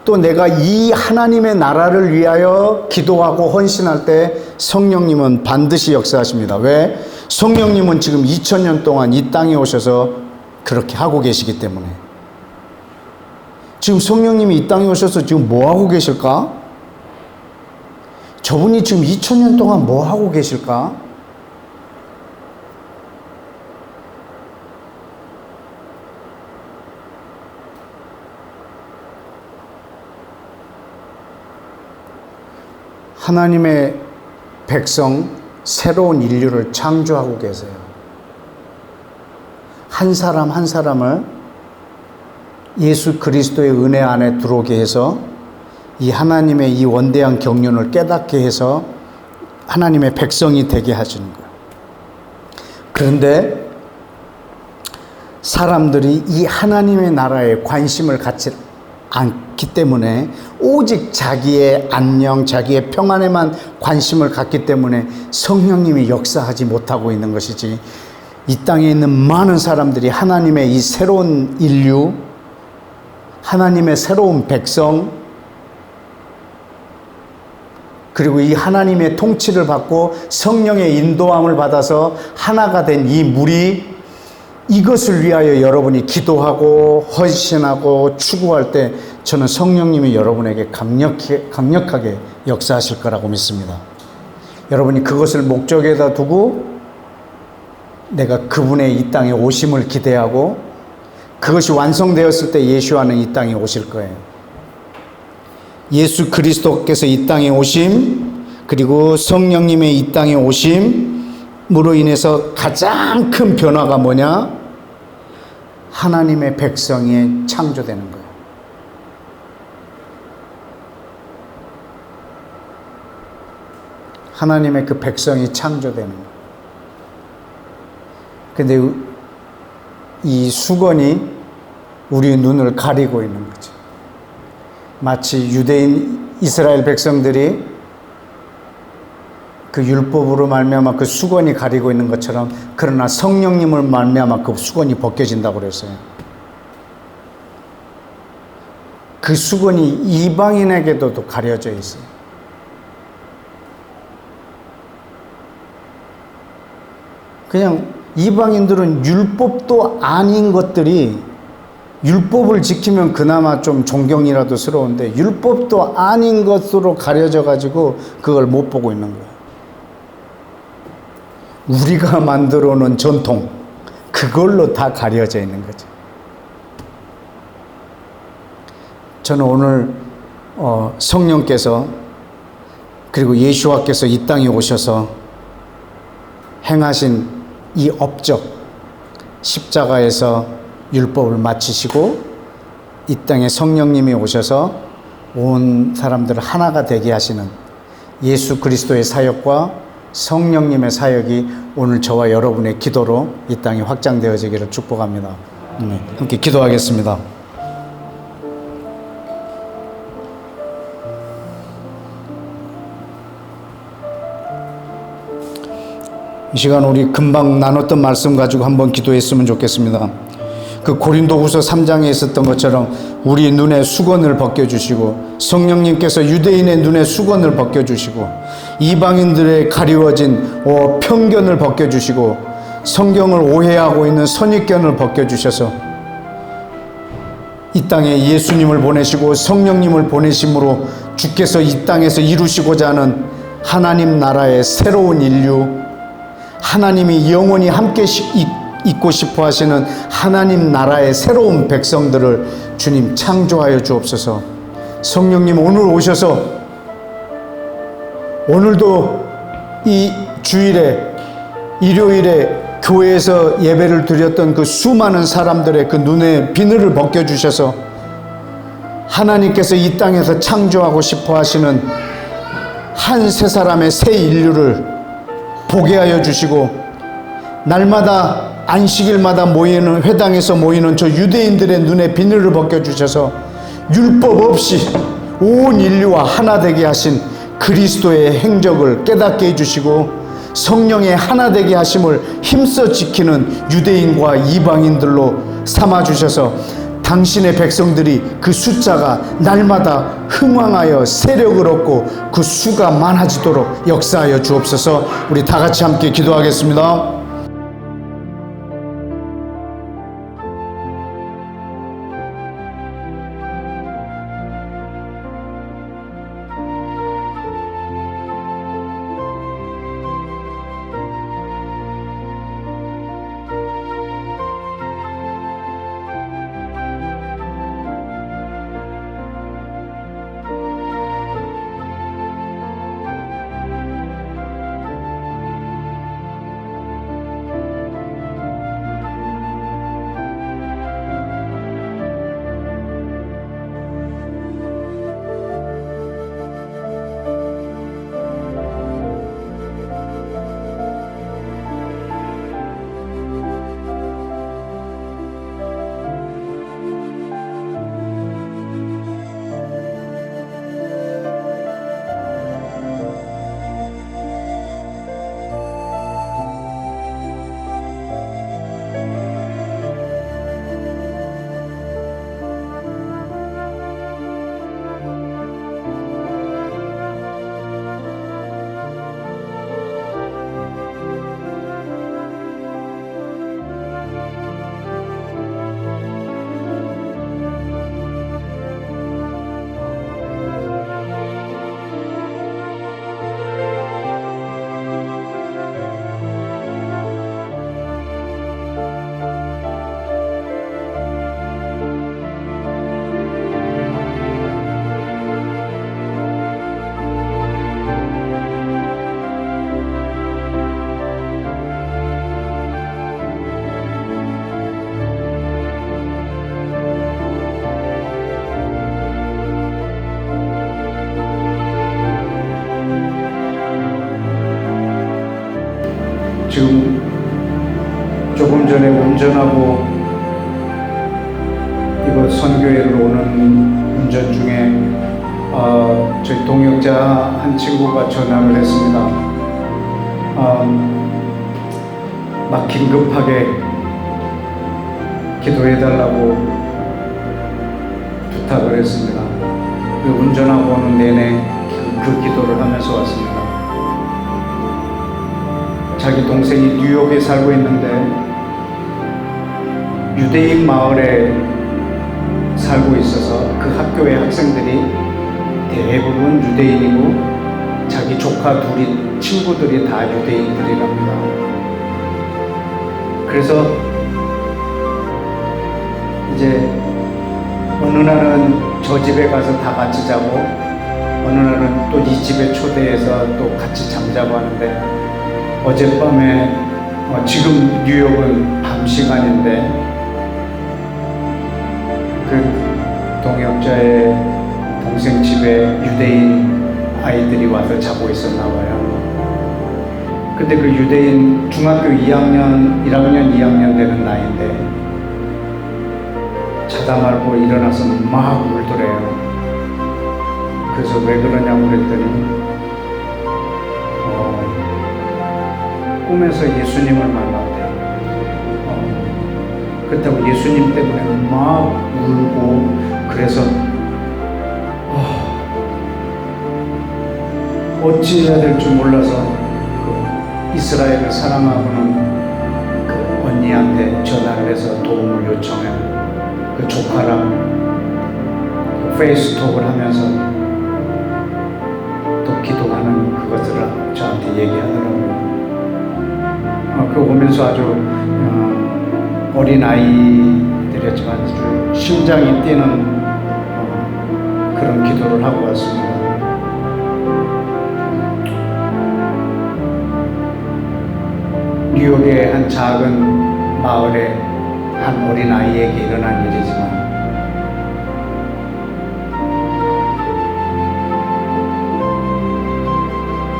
또 내가 이 하나님의 나라를 위하여 기도하고 헌신할 때 성령님은 반드시 역사하십니다. 왜? 성령님은 지금 2000년 동안 이 땅에 오셔서 그렇게 하고 계시기 때문에. 지금 성령님이 이 땅에 오셔서 지금 뭐 하고 계실까? 저분이 지금 2000년 동안 뭐 하고 계실까? 하나님의 백성, 새로운 인류를 창조하고 계세요. 한 사람 한 사람을 예수 그리스도의 은혜 안에 들어오게 해서 이 하나님의 이 원대한 경륜을 깨닫게 해서 하나님의 백성이 되게 하시는 거예요. 그런데 사람들이 이 하나님의 나라에 관심을 갖지 않기 때문에 오직 자기의 안녕, 자기의 평안에만 관심을 갖기 때문에 성령님이 역사하지 못하고 있는 것이지, 이 땅에 있는 많은 사람들이 하나님의 이 새로운 인류, 하나님의 새로운 백성, 그리고 이 하나님의 통치를 받고 성령의 인도함을 받아서 하나가 된 이 무리, 이것을 위하여 여러분이 기도하고 헌신하고 추구할 때 저는 성령님이 여러분에게 강력하게 역사하실 거라고 믿습니다. 여러분이 그것을 목적에다 두고 내가 그분의 이 땅에 오심을 기대하고 그것이 완성되었을 때 예수와는 이 땅에 오실 거예요. 예수 그리스도께서 이 땅에 오심, 그리고 성령님의 이 땅에 오심으로 인해서 가장 큰 변화가 뭐냐? 하나님의 백성이 창조되는 거예요. 하나님의 그 백성이 창조되는 거예요. 근데 이 수건이 우리 눈을 가리고 있는 거죠. 마치 유대인 이스라엘 백성들이 그 율법으로 말미암아 그 수건이 가리고 있는 것처럼, 그러나 성령님을 말미암아 그 수건이 벗겨진다고 그랬어요. 그 수건이 이방인에게도 가려져 있어요. 그냥 이방인들은 율법도 아닌 것들이, 율법을 지키면 그나마 좀 존경이라도 스러운데 율법도 아닌 것으로 가려져 가지고 그걸 못 보고 있는 거예요. 우리가 만들어 놓은 전통, 그걸로 다 가려져 있는 거죠. 저는 오늘 성령께서 그리고 예수와께서 이 땅에 오셔서 행하신 이 업적, 십자가에서 율법을 마치시고 이 땅에 성령님이 오셔서 온 사람들을 하나가 되게 하시는 예수 그리스도의 사역과 성령님의 사역이 오늘 저와 여러분의 기도로 이 땅에 확장되어지기를 축복합니다. 함께 기도하겠습니다. 이 시간 우리 금방 나눴던 말씀 가지고 한번 기도했으면 좋겠습니다. 그 고린도후서 3장에 있었던 것처럼 우리 눈에 수건을 벗겨주시고, 성령님께서 유대인의 눈에 수건을 벗겨주시고, 이방인들의 가리워진 편견을 벗겨주시고, 성경을 오해하고 있는 선입견을 벗겨주셔서 이 땅에 예수님을 보내시고 성령님을 보내심으로 주께서 이 땅에서 이루시고자 하는 하나님 나라의 새로운 인류, 하나님이 영원히 함께 있고 싶어 하시는 하나님 나라의 새로운 백성들을 주님 창조하여 주옵소서. 성령님 오늘 오셔서 오늘도 이 주일에, 일요일에 교회에서 예배를 드렸던 그 수많은 사람들의 그 눈에 비늘을 벗겨주셔서 하나님께서 이 땅에서 창조하고 싶어 하시는 한 세 사람의 새 인류를 보게 하여 주시고, 날마다 안식일마다 모이는 회당에서 모이는 저 유대인들의 눈에 비늘을 벗겨주셔서 율법 없이 온 인류와 하나 되게 하신 그리스도의 행적을 깨닫게 해주시고, 성령의 하나 되게 하심을 힘써 지키는 유대인과 이방인들로 삼아주셔서 당신의 백성들이 그 숫자가 날마다 흥왕하여 세력을 얻고 그 수가 많아지도록 역사하여 주옵소서. 우리 다 같이 함께 기도하겠습니다. 지금 조금 전에 운전하고 이곳 선교회를 오는 운전 중에 저희 동역자 한 친구가 전화를 했습니다. 막 긴급하게 기도해달라고 부탁을 했습니다. 그 운전하고 오는 내내 그 기도를 하면서 왔습니다. 자기 동생이 뉴욕에 살고 있는데 유대인 마을에 살고 있어서 그 학교의 학생들이 대부분 유대인이고 자기 조카 둘이 친구들이 다 유대인들이랍니다. 그래서 이제 어느 날은 저 집에 가서 다 같이 자고 어느 날은 또 이 집에 초대해서 또 같이 잠자고 하는데 어젯밤에 지금 뉴욕은 밤 시간인데 그 동역자의 동생 집에 유대인 아이들이 와서 자고 있었나 봐요. 근데 그 유대인 중학교 2학년 1학년 2학년 되는 나이인데 자다 말고 일어나서 막 울더래요. 그래서 왜 그러냐고 그랬더니 꿈에서 예수님을 만났대. 그렇다고 예수님 때문에 막 울고, 그래서 어찌해야 될 줄 몰라서 그 이스라엘을 사랑하고는 그 언니한테 전화를 해서 도움을 요청해. 그 조카랑 그 페이스톡을 하면서 또 기도하는 그것들을 저한테 얘기하더라고요. 그거 보면서 아주 어린 아이들이었지만 아주 심장이 뛰는 그런 기도를 하고 왔습니다. 뉴욕의 한 작은 마을에 한 어린 아이에게 일어난 일이지만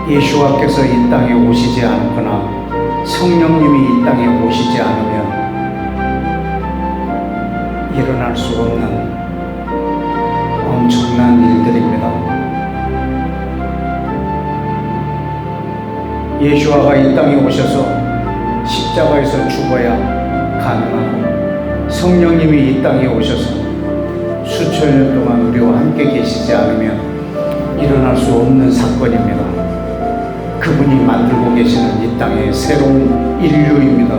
예수와께서 이 땅에 오시지 않거나 성령님이 이 땅에 오시지 않으면 일어날 수 없는 엄청난 일들입니다. 예수와가 이 땅에 오셔서 십자가에서 죽어야 가능하고, 성령님이 이 땅에 오셔서 수천 년 동안 우리와 함께 계시지 않으면 일어날 수 없는 사건입니다. 그분이 만들고 계시는 이 땅의 새로운 인류입니다.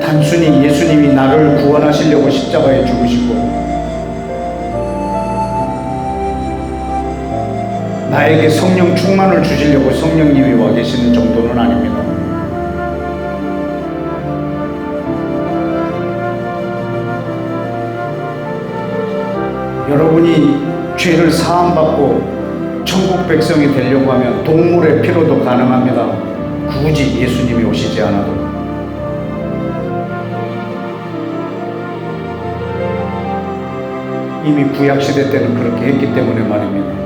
단순히 예수님이 나를 구원하시려고 십자가에 죽으시고 나에게 성령 충만을 주시려고 성령님이 와 계시는 정도는 아닙니다. 여러분이 죄를 사함받고 천국 백성이 되려고 하면 동물의 피로도 가능합니다. 굳이 예수님이 오시지 않아도. 이미 구약시대 때는 그렇게 했기 때문에 말입니다.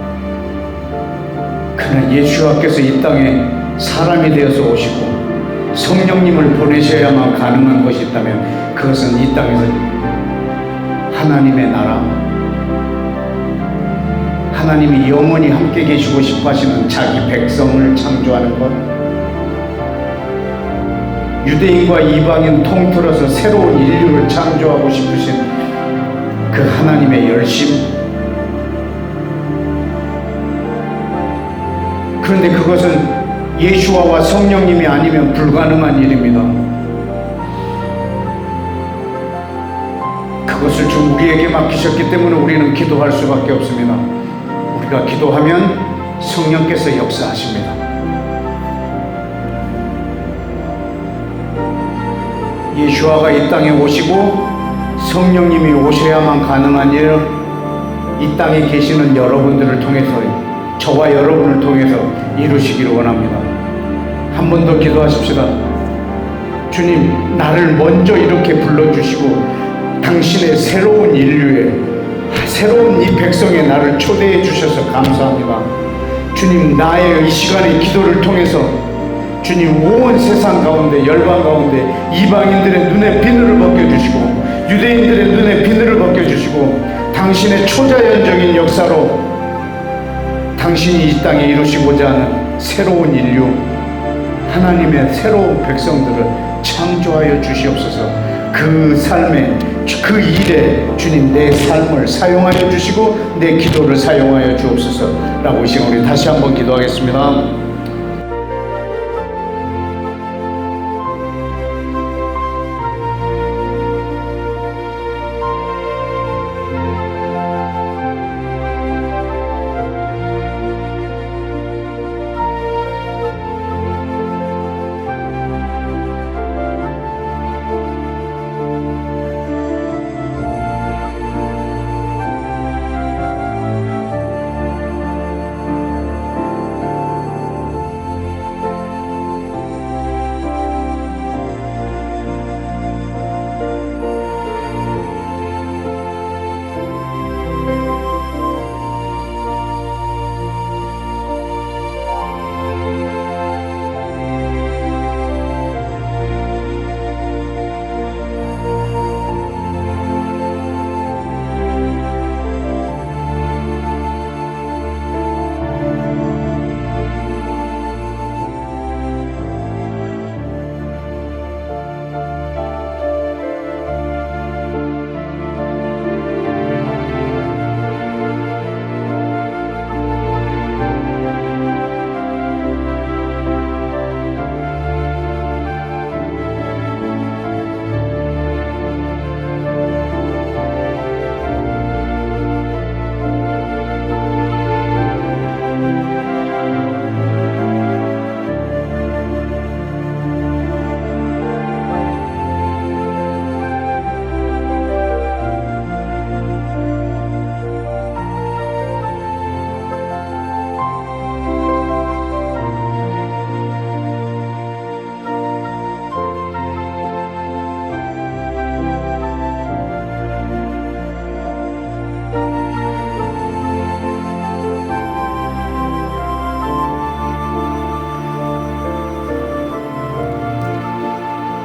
그러나 예수와께서 이 땅에 사람이 되어서 오시고 성령님을 보내셔야만 가능한 것이 있다면 그것은 이 땅에서 하나님의 나라, 하나님이 영원히 함께 계시고 싶어 하시는 자기 백성을 창조하는 것, 유대인과 이방인 통틀어서 새로운 인류를 창조하고 싶으신 그 하나님의 열심, 그런데 그것은 예수와와 성령님이 아니면 불가능한 일입니다. 그것을 좀 우리에게 맡기셨기 때문에 우리는 기도할 수밖에 없습니다. 우리가 기도하면 성령께서 역사하십니다. 예수와가 이 땅에 오시고 성령님이 오셔야만 가능한 일, 이 땅에 계시는 여러분들을 통해서, 저와 여러분을 통해서 이루시기를 원합니다. 한 번 더 기도하십시다. 주님, 나를 먼저 이렇게 불러주시고 당신의 새로운 인류에, 새로운 이 백성에 나를 초대해 주셔서 감사합니다. 주님, 나의 이 시간의 기도를 통해서 주님, 온 세상 가운데, 열방 가운데 이방인들의 눈에 비늘을 벗겨주시고 유대인들의 눈에 비늘을 벗겨주시고 당신의 초자연적인 역사로 당신이 이 땅에 이루시고자 하는 새로운 인류, 하나님의 새로운 백성들을 창조하여 주시옵소서. 그 삶에, 그 일에 주님 내 삶을 사용하여 주시고 내 기도를 사용하여 주옵소서 라고 이 시간 우리 다시 한번 기도하겠습니다.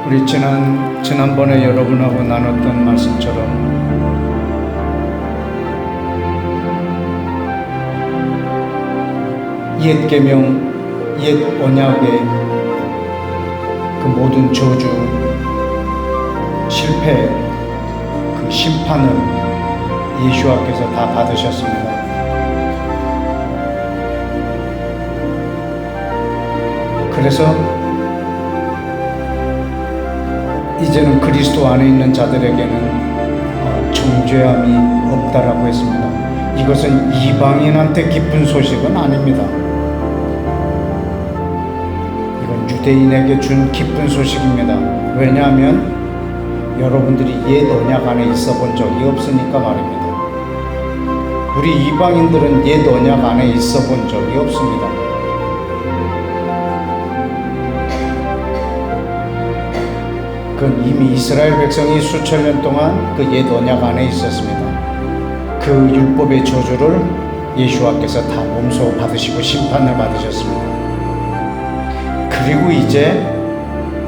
우리 지난번에 여러분하고 나눴던 말씀처럼 옛 계명, 옛 언약의 그 모든 저주, 실패, 그 심판을 예수와께서 다 받으셨습니다. 그래서 이제는 그리스도 안에 있는 자들에게는 정죄함이 없다라고 했습니다. 이것은 이방인한테 기쁜 소식은 아닙니다. 이건 유대인에게 준 기쁜 소식입니다. 왜냐하면 여러분들이 옛 언약 안에 있어 본 적이 없으니까 말입니다. 우리 이방인들은 옛 언약 안에 있어 본 적이 없습니다. 그건 이미 이스라엘 백성이 수천 년 동안 그 옛 언약 안에 있었습니다. 그 율법의 저주를 예수와께서 다 몸소 받으시고 심판을 받으셨습니다. 그리고 이제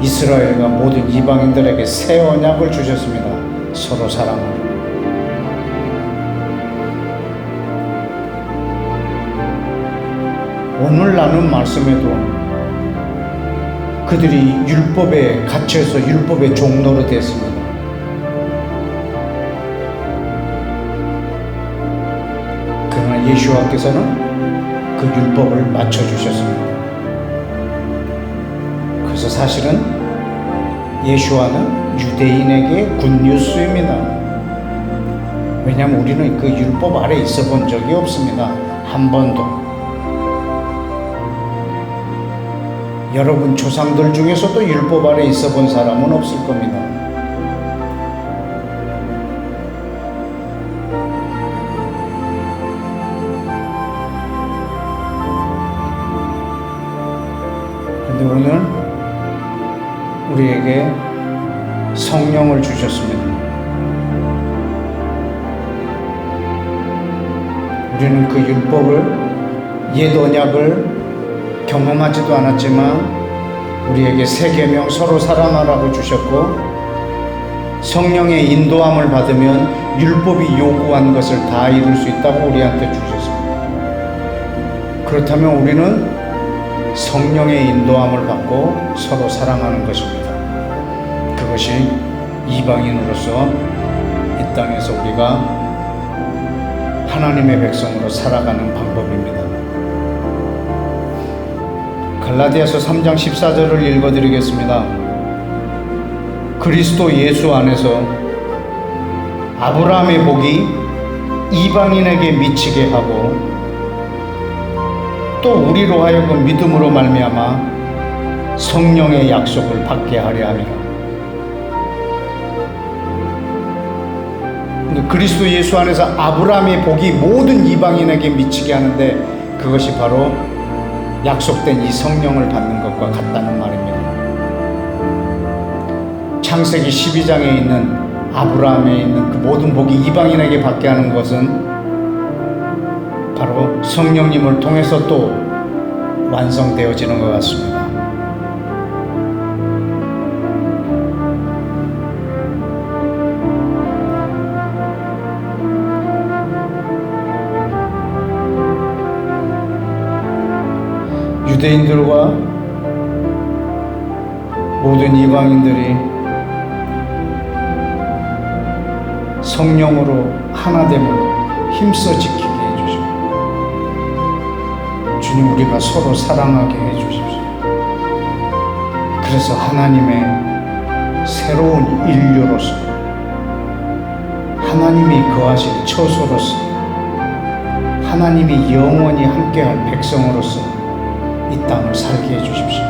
이스라엘과 모든 이방인들에게 새 언약을 주셨습니다. 서로 사랑을. 오늘 나눈 말씀에도 그들이 율법에 갇혀서 율법의 종로로 됐습니다. 그러나 예수와께서는 그 율법을 맞춰주셨습니다. 그래서 사실은 예수와는 유대인에게 굿뉴스입니다. 왜냐하면 우리는 그 율법 아래 있어 본 적이 없습니다. 한 번도. 여러분 조상들 중에서도 율법 아래 있어 본 사람은 없을 겁니다. 그런데 오늘 우리에게 성령을 주셨습니다. 우리는 그 율법을, 옛 언약을 경험하지도 않았지만 우리에게 새 계명 서로 사랑하라고 주셨고, 성령의 인도함을 받으면 율법이 요구한 것을 다 이룰 수 있다고 우리한테 주셨습니다. 그렇다면 우리는 성령의 인도함을 받고 서로 사랑하는 것입니다. 그것이 이방인으로서 이 땅에서 우리가 하나님의 백성으로 살아가는 방법입니다. 갈라디아서 3장 14절을 읽어드리겠습니다. 그리스도 예수 안에서 아브라함의 복이 이방인에게 미치게 하고 또 우리로 하여금 믿음으로 말미암아 성령의 약속을 받게 하려 함이라. 그리스도 예수 안에서 아브라함의 복이 모든 이방인에게 미치게 하는데 그것이 바로 약속된 이 성령을 받는 것과 같다는 말입니다. 창세기 12장에 있는 아브라함에 있는 그 모든 복이 이방인에게 받게 하는 것은 바로 성령님을 통해서 또 완성되어지는 것 같습니다. 유대인들과 모든 이방인들이 성령으로 하나됨을 힘써 지키게 해주시고, 주님 우리가 서로 사랑하게 해주십시오. 그래서 하나님의 새로운 인류로서, 하나님이 거하실 처소로서, 하나님이 영원히 함께할 백성으로서 이 땅을 살게 해주십시오.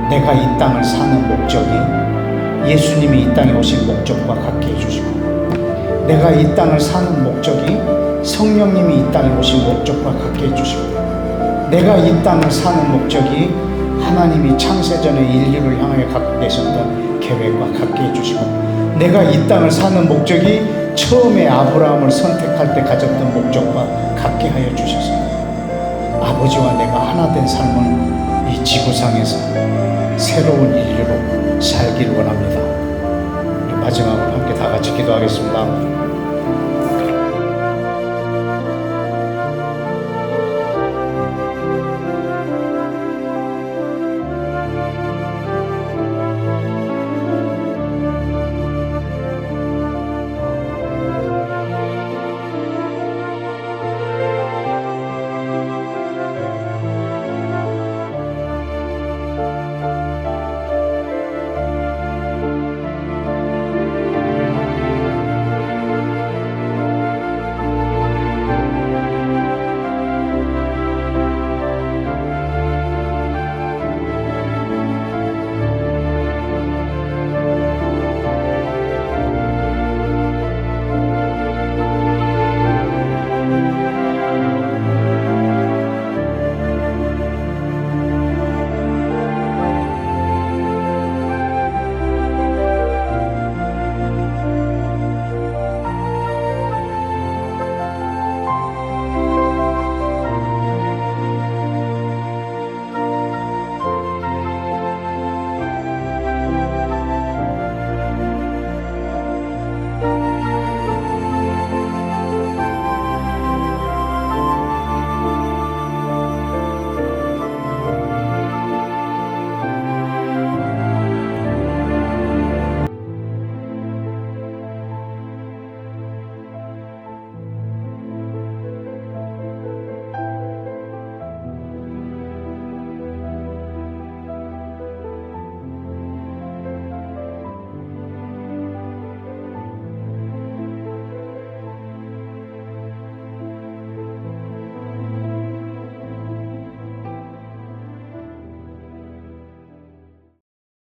내가 이 땅을 사는 목적이 예수님이 이 땅에 오신 목적과 같게 해주시고, 내가 이 땅을 사는 목적이 성령님이 이 땅에 오신 목적과 같게 해주시고, 내가 이 땅을 사는 목적이 하나님이 창세전에 인류를 향하여 갖고 계셨던 계획과 같게 해주시고, 내가 이 땅을 사는 목적이 처음에 아브라함을 선택할 때 가졌던 목적과 같게 하여 주셔서 아버지와 내가 하나 된 삶을 이 지구상에서 새로운 인류로 살길 원합니다. 우리 마지막으로 함께 다 같이 기도하겠습니다.